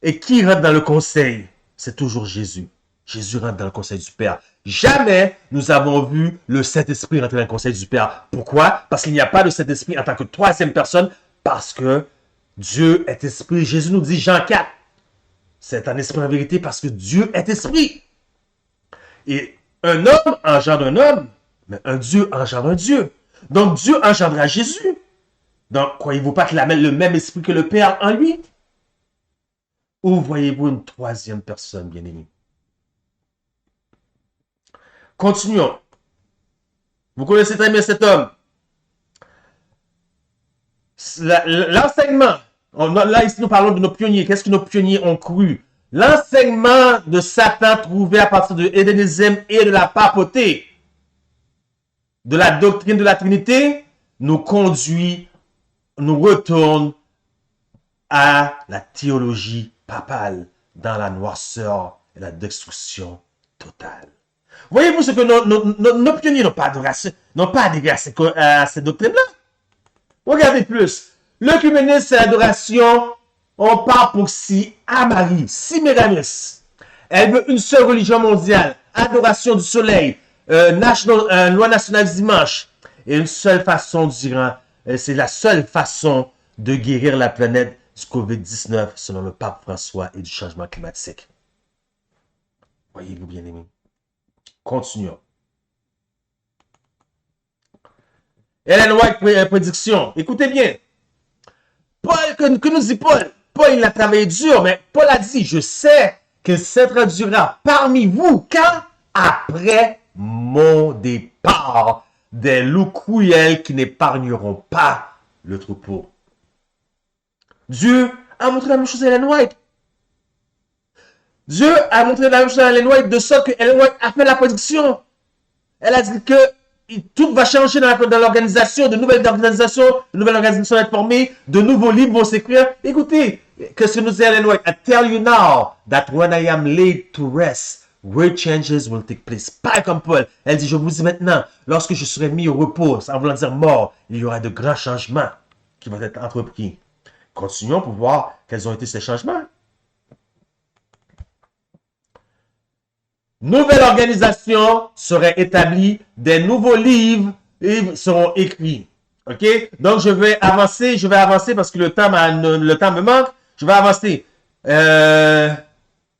Speaker 1: Et qui rentre dans le conseil? C'est toujours Jésus. Jésus rentre dans le conseil du Père. Jamais nous avons vu le Saint-Esprit rentrer dans le conseil du Père. Pourquoi? Parce qu'il n'y a pas de Saint-Esprit en tant que troisième personne. Parce que Dieu est esprit. Jésus nous dit, Jean 4, c'est un esprit en vérité parce que Dieu est esprit. Et un homme engendre un homme, mais un Dieu engendre un Dieu. Donc Dieu engendra Jésus. Donc croyez-vous pas qu'il a le même esprit que le Père en lui? Où voyez-vous une troisième personne, bien-aimé? Continuons. Vous connaissez très bien cet homme. L'enseignement. Là, ici, nous parlons de nos pionniers. Qu'est-ce que nos pionniers ont cru? L'enseignement de Satan trouvé à partir de l'hédénisme et de la papauté, de la doctrine de la Trinité, nous conduit, nous retourne à la théologie papale dans la noirceur et la destruction totale. Voyez-vous ce que nos pionniers n'ont pas adhéré à cette doctrine-là? Regardez plus. L'œcuménisme, c'est l'adoration. On part pour si à Marie, si Méramis. Elle veut une seule religion mondiale. Adoration du soleil. Loi nationale du dimanche. Et une seule façon c'est la seule façon de guérir la planète du COVID-19 selon le pape François et du changement climatique. Voyez-vous, bien-aimés. Continuons. Ellen White, prédiction. Écoutez bien. Paul, que nous dit Paul? Paul, il a travaillé dur, mais Paul a dit, je sais qu'il s'introduira parmi vous quand? Après mon départ, des loups cruels qui n'épargneront pas le troupeau. Dieu a montré la même chose à Ellen White. Dieu a montré la même chose à Ellen White de sorte que Ellen White a fait la prédiction. Elle a dit que tout va changer dans l'organisation, de nouvelles organisations vont être formées, de nouveaux livres vont s'écrire. Écoutez, qu'est-ce que nous dit Ellen White? I tell you now that when I am laid to rest, great changes will take place. Pas comme Paul. Elle dit, je vous dis maintenant, lorsque je serai mis au repos, en voulant dire mort, il y aura de grands changements qui vont être entrepris. Continuons pour voir quels ont été ces changements. Nouvelle organisation serait établie, des nouveaux livres seront écrits. OK? Donc, je vais avancer parce que le temps me manque. Je vais avancer.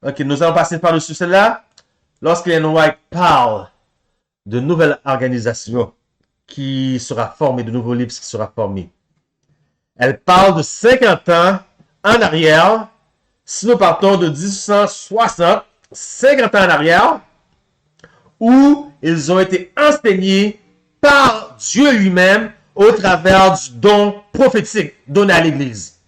Speaker 1: OK, nous allons passer par-dessus celle-là. Lorsqu'Ellen White parle de nouvelle organisation qui sera formée, de nouveaux livres qui sera formés, elle parle de 50 ans en arrière. Si nous partons de 1860, 50 ans en arrière, où ils ont été enseignés par Dieu lui-même au travers du don prophétique donné à l'Église.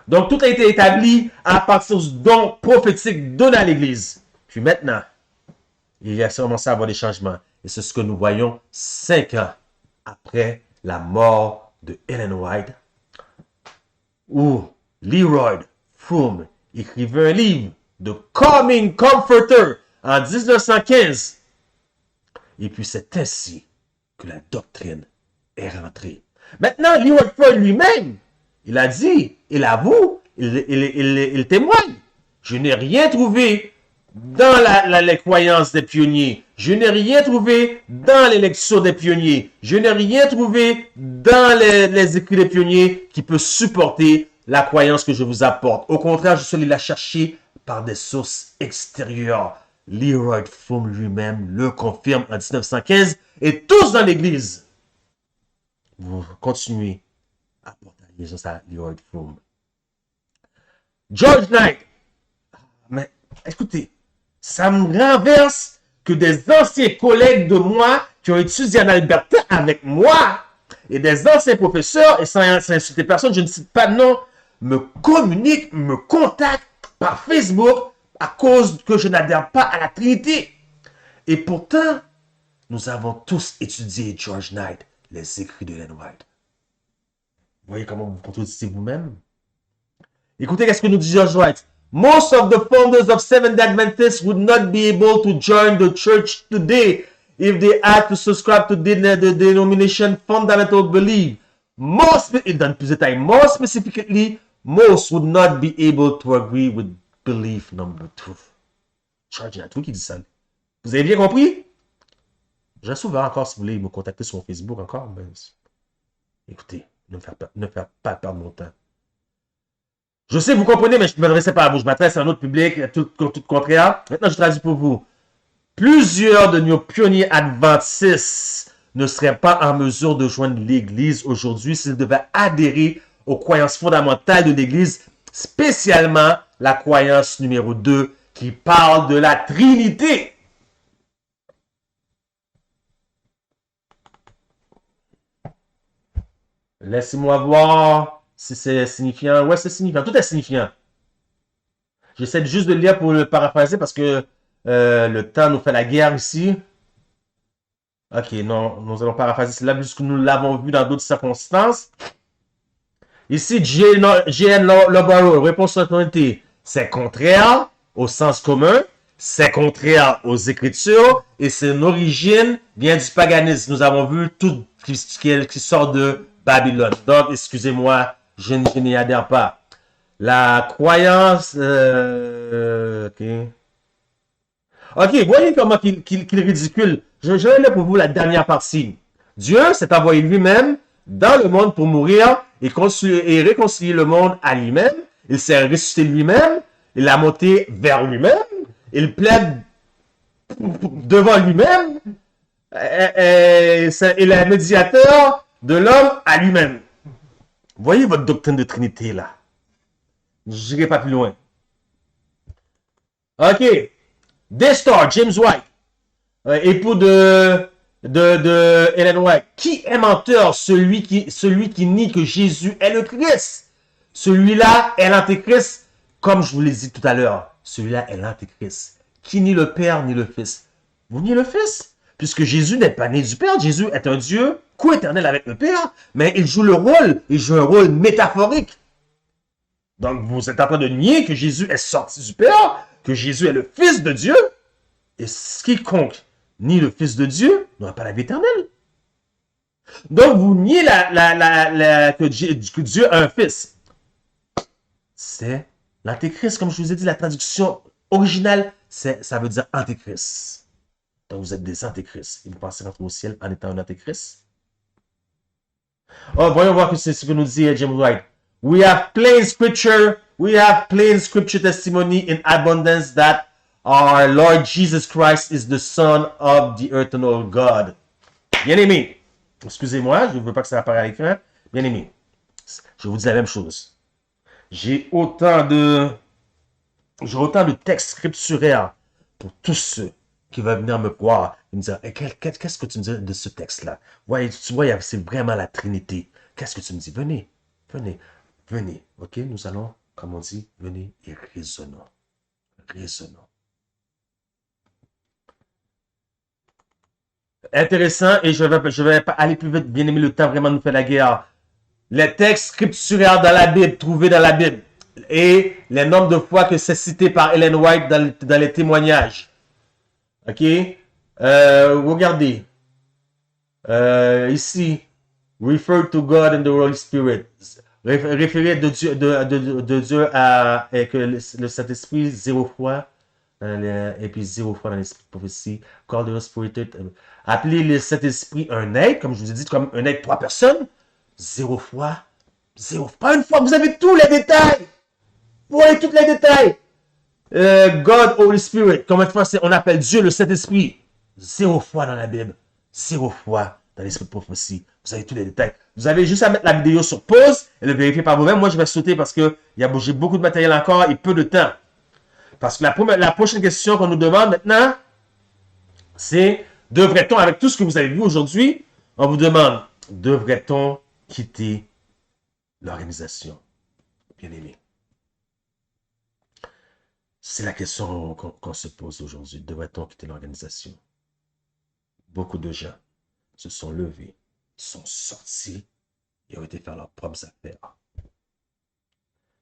Speaker 1: Donc, tout a été établi à partir du don prophétique donné à l'Église. Puis maintenant, il y a commencé à avoir des changements. Et c'est ce que nous voyons 5 ans après la mort de Ellen White, où Leroy Froome écrivait un livre, The Coming Comforter, en 1915. Et puis c'est ainsi que la doctrine est rentrée. Maintenant, Leroy Froome lui-même, il a dit, il avoue, il témoigne. Je n'ai rien trouvé dans les croyances des pionniers. Je n'ai rien trouvé dans les lectures des pionniers. Je n'ai rien trouvé dans les écrits des pionniers qui peut supporter la croyance que je vous apporte. Au contraire, je suis allé la chercher par des sources extérieures. Leroy Froome lui-même le confirme en 1915 et tous dans l'Église. Vous continuez à porter allégeance à Leroy Froome. George Knight. Mais écoutez, ça me renverse que des anciens collègues de moi qui ont étudié en Alberta avec moi et des anciens professeurs, et sans insulter personne, je ne cite pas de nom, me communiquent, me contactent par Facebook à cause que je n'adhère pas à la Trinité. Et pourtant, nous avons tous étudié George Knight, les écrits de Ellen White. Vous voyez comment vous contredisez vous-même? Écoutez qu'est-ce que nous dit George White. Most of the founders of Seventh-day Adventists would not be able to join the church today if they had to subscribe to the denomination fundamental belief. Il donne plus de détails. More specifically, most would not be able to agree with belief number 2. George Knight, qui dit ça? Vous avez bien compris? J'ai souvent encore, si vous voulez me contacter sur mon Facebook encore. Mais... Écoutez, ne me faites pas perdre mon temps. Je sais, vous comprenez, mais je ne m'adresse pas à vous. Je m'adresse à un autre public, tout contraire. Maintenant, je traduis pour vous. Plusieurs de nos pionniers adventistes ne seraient pas en mesure de joindre l'Église aujourd'hui s'ils devaient adhérer aux croyances fondamentales de l'Église, spécialement la croyance numéro 2 qui parle de la Trinité. Laissez-moi voir si c'est signifiant. Ouais, c'est signifiant. Tout est signifiant. J'essaie juste de le lire pour le paraphraser parce que le temps nous fait la guerre ici. Ok, non, nous allons paraphraser cela puisque nous l'avons vu dans d'autres circonstances. Ici, J.N. Lobaro, réponse autorité. C'est contraire au sens commun, c'est contraire aux Écritures et son origine vient du paganisme. Nous avons vu tout qui sort de Babylone. Donc, excusez-moi, je n'y adhère pas. La croyance... ok, voyez comment qu'il ridicule. Je vais lire pour vous la dernière partie. Dieu s'est envoyé lui-même dans le monde pour mourir et réconcilier le monde à lui-même. Il s'est ressuscité lui-même. Il a monté vers lui-même. Il plaide devant lui-même. Il est médiateur de l'homme à lui-même. Voyez votre doctrine de Trinité là. Je n'irai pas plus loin. Ok. Daystar, James White, époux de Ellen White. Qui est menteur? Celui qui nie que Jésus est le Christ. Celui-là est l'Antéchrist, comme je vous l'ai dit tout à l'heure. Celui-là est l'Antéchrist. Qui nie le Père ni le Fils? Vous niez le Fils? Puisque Jésus n'est pas né du Père. Jésus est un Dieu co-éternel avec le Père, mais il joue un rôle métaphorique. Donc, vous êtes en train de nier que Jésus est sorti du Père, que Jésus est le Fils de Dieu, et quiconque nie le Fils de Dieu n'aura pas la vie éternelle. Donc, vous niez que Dieu a un Fils. C'est l'Antéchrist, comme je vous ai dit, la traduction originale, ça veut dire Antéchrist. Donc, vous êtes des Antéchrists. Et vous pensez rentrer au ciel en étant un Antéchrist? Oh, voyons voir que c'est ce que nous dit James White. We have plain scripture testimony in abundance that our Lord Jesus Christ is the Son of the eternal God. Bien-aimé, excusez-moi, je ne veux pas que ça apparaisse à l'écran. Bien-aimé, je vous dis la même chose. J'ai autant de textes scripturaires pour tous ceux qui vont venir me croire et me dire qu'est-ce que tu me dis de ce texte-là? Ouais, tu vois, c'est vraiment la Trinité. Qu'est-ce que tu me dis? Venez, ok? Nous allons, comme on dit, venez et raisonnons. Intéressant, et je vais pas aller plus vite, bien aimé, le temps vraiment nous fait la guerre. Les textes scripturaires dans la Bible, trouvés dans la Bible, et les nombres de fois que c'est cité par Ellen White dans les témoignages. Ok? Regardez. Ici, refer to God and the Holy Spirit. Référer de Dieu à que le Saint-Esprit 0 fois. Et puis 0 fois dans l'esprit de prophétie. Call the Holy Spirit. Appelez le Saint-Esprit un être, comme je vous ai dit, comme un être, 3 personnes. 0 fois. 0. Pas une fois, vous avez tous les détails. Vous avez tous les détails. God, Holy Spirit. Combien de fois on appelle Dieu le Saint-Esprit? 0 fois dans la Bible. 0 fois dans l'esprit de prophétie. Vous avez tous les détails. Vous avez juste à mettre la vidéo sur pause et le vérifier par vous-même. Moi, je vais sauter parce que j'ai beaucoup de matériel encore et peu de temps. Parce que la prochaine question qu'on nous demande maintenant, c'est devrait-on, avec tout ce que vous avez vu aujourd'hui, on vous demande, devrait-on quitter l'organisation? Bien aimé. C'est la question qu'on se pose aujourd'hui. Devrait-on quitter l'organisation? Beaucoup de gens se sont levés, sont sortis et ont été faire leurs propres affaires.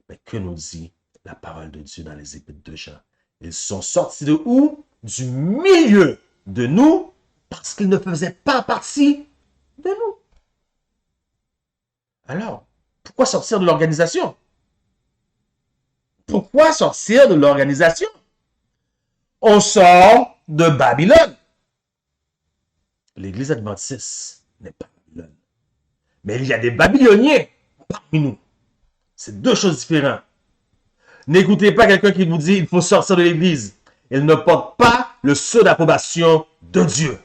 Speaker 1: Mais que nous dit la parole de Dieu dans les Épîtres de Jean? Ils sont sortis de où? Du milieu de nous, parce qu'ils ne faisaient pas partie de nous. Alors, pourquoi sortir de l'organisation? Pourquoi sortir de l'organisation? On sort de Babylone. L'Église adventiste n'est pas Babylone. Mais il y a des Babyloniens parmi nous. C'est deux choses différentes. N'écoutez pas quelqu'un qui vous dit qu'il faut sortir de l'Église. Il ne porte pas le sceau d'approbation de Dieu.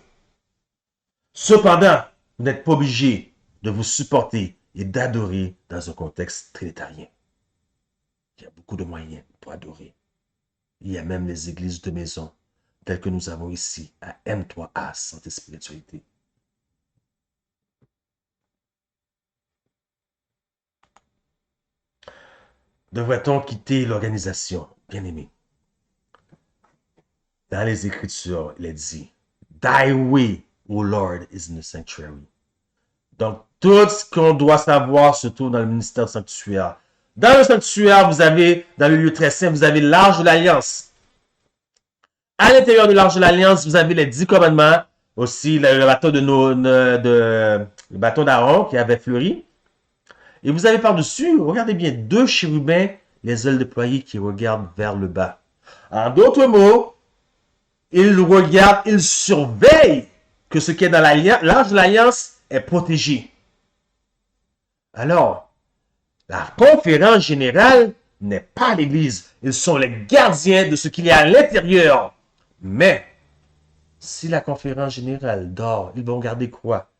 Speaker 1: Cependant, vous n'êtes pas obligé de vous supporter et d'adorer dans un contexte trinitario. Il y a beaucoup de moyens pour adorer. Il y a même les églises de maison, telles que nous avons ici à M3A, Santé Spiritualité. Devrait-on quitter l'organisation? Bien aimé. Dans les Écritures, il est dit, Thy way, O Lord, is in the sanctuary. Donc, tout ce qu'on doit savoir se trouve dans le ministère sanctuaire. Dans le sanctuaire, vous avez, dans le lieu très saint, vous avez l'arche de l'Alliance. À l'intérieur de l'arche de l'Alliance, vous avez les 10 commandements, aussi le bâton le bâton d'Aaron qui avait fleuri. Et vous avez par-dessus, regardez bien, 2 chérubins, les ailes déployées qui regardent vers le bas. En d'autres mots, ils regardent, ils surveillent que ce qui est dans l'arche de l'Alliance est protégé. Alors, la conférence générale n'est pas l'Église. Ils sont les gardiens de ce qu'il y a à l'intérieur. Mais, si la conférence générale dort, ils vont garder quoi?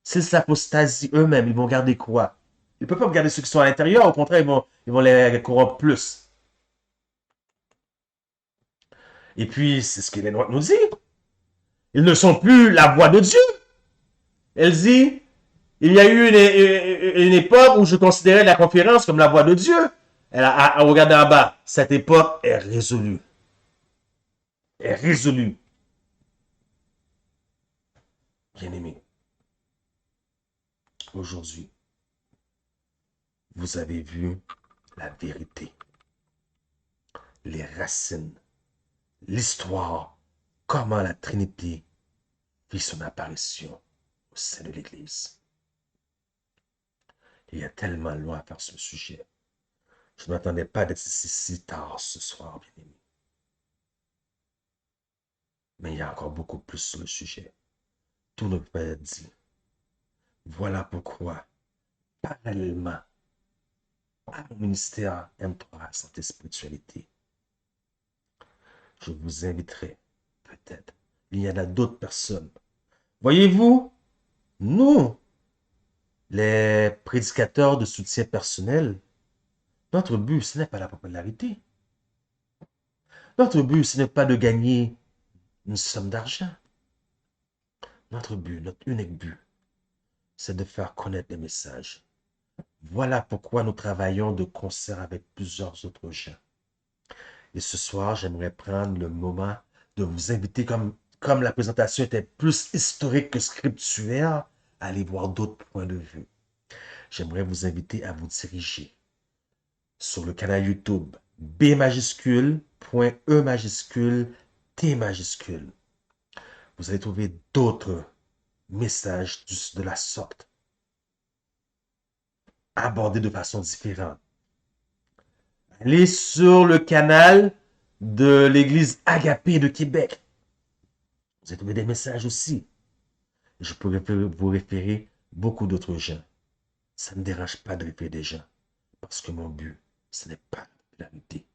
Speaker 1: S'ils s'apostasient eux-mêmes, ils vont garder quoi? Ils ne peuvent pas regarder ceux qui sont à l'intérieur. Au contraire, ils vont les corrompre plus. Et puis, c'est ce que les droites nous disent. Ils ne sont plus la voix de Dieu. Elle dit, il y a eu une époque où je considérais la conférence comme la voix de Dieu. Elle a regardé en bas. Cette époque est résolue. Est résolue. Bien-aimés, aujourd'hui, vous avez vu la vérité, les racines, l'histoire, comment la Trinité fit son apparition au sein de l'Église. Il y a tellement loin à faire sur le sujet. Je ne m'attendais pas d'être ici si tard ce soir, bien-aimés. Mais il y a encore beaucoup plus sur le sujet. Tout ne peut pas être dit. Voilà pourquoi, parallèlement à mon ministère M3 Santé Spiritualité, je vous inviterai peut-être. Il y en a d'autres personnes. Voyez-vous, nous, les prédicateurs de soutien personnel, notre but, ce n'est pas la popularité. Notre but, ce n'est pas de gagner une somme d'argent. Notre but, notre unique but, c'est de faire connaître les messages. Voilà pourquoi nous travaillons de concert avec plusieurs autres gens. Et ce soir, j'aimerais prendre le moment de vous inviter, comme la présentation était plus historique que scripturaire, à aller voir d'autres points de vue. J'aimerais vous inviter à vous diriger sur le canal YouTube B majuscule, point E majuscule, T majuscule. Vous allez trouver d'autres messages de la sorte, abordés de façon différente. Allez sur le canal de l'église Agapé de Québec. Vous avez trouvé des messages aussi. Je pourrais vous référer beaucoup d'autres gens. Ça ne me dérange pas de référer des gens. Parce que mon but, ce n'est pas la popularité.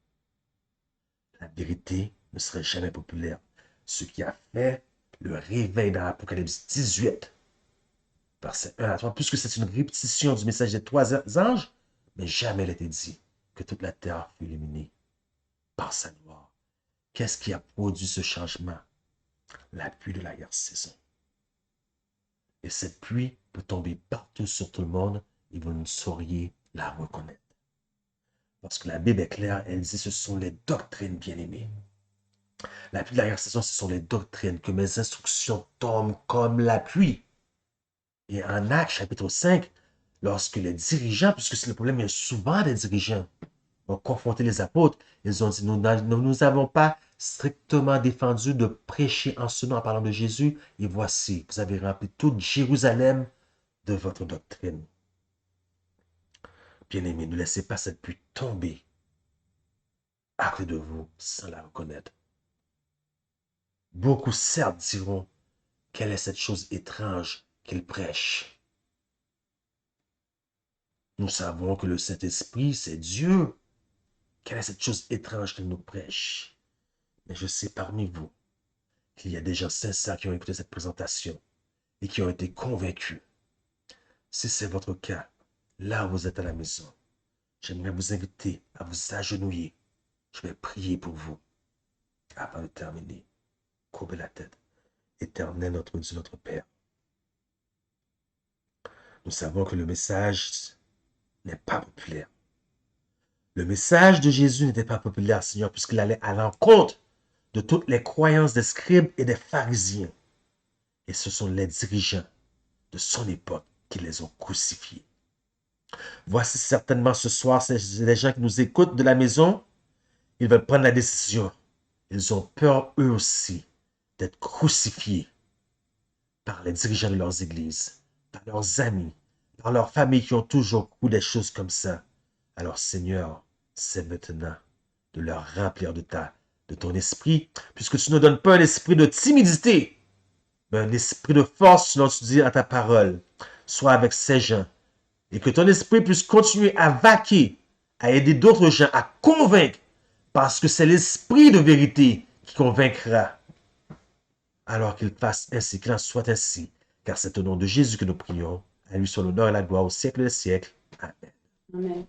Speaker 1: La vérité ne serait jamais populaire. Ce qui a fait le réveil dans l'Apocalypse 18, verset 1 à 3, puisque c'est une répétition du message des trois anges, mais jamais il était dit que toute la terre fut illuminée par sa gloire. Qu'est-ce qui a produit ce changement? La pluie de la guerre saison. Et cette pluie peut tomber partout sur tout le monde et vous ne sauriez la reconnaître. Parce que la Bible est claire, elle dit ce sont les doctrines bien-aimées. La pluie de la guerre saison, ce sont les doctrines que mes instructions tombent comme la pluie. Et en Actes chapitre 5, lorsque les dirigeants, puisque c'est le problème, il y a souvent des dirigeants, ont confronté les apôtres, ils ont dit, nous n'avons pas strictement défendu de prêcher en ce nom en parlant de Jésus, et voici, vous avez rempli toute Jérusalem de votre doctrine. Bien-aimés, ne laissez pas cette pluie tomber à côté de vous sans la reconnaître. Beaucoup certes diront, quelle est cette chose étrange qu'il prêche? Nous savons que le Saint-Esprit, c'est Dieu. Quelle est cette chose étrange qu'il nous prêche? Mais je sais parmi vous qu'il y a des gens sincères qui ont écouté cette présentation et qui ont été convaincus. Si c'est votre cas, là où vous êtes à la maison, j'aimerais vous inviter à vous agenouiller. Je vais prier pour vous. Avant de terminer, courbez la tête. Éternel notre Dieu, notre Père, nous savons que le message n'est pas populaire. Le message de Jésus n'était pas populaire, Seigneur, puisqu'il allait à l'encontre de toutes les croyances des scribes et des pharisiens. Et ce sont les dirigeants de son époque qui les ont crucifiés. Voici certainement ce soir, c'est les gens qui nous écoutent de la maison, ils veulent prendre la décision. Ils ont peur eux aussi d'être crucifiés par les dirigeants de leurs églises, par leurs amis, par leurs familles qui ont toujours cru des choses comme ça. Alors Seigneur, c'est maintenant de leur remplir de ton esprit, puisque tu ne donnes pas un esprit de timidité, mais un esprit de force, selon tu dis à ta parole. Sois avec ces gens et que ton esprit puisse continuer à vaquer, à aider d'autres gens à convaincre, parce que c'est l'esprit de vérité qui convaincra. Alors qu'il fasse ainsi, qu'il en soit ainsi, car c'est au nom de Jésus que nous prions. À lui soit l'honneur et la gloire au siècle des siècles. Amen.
Speaker 2: Amen.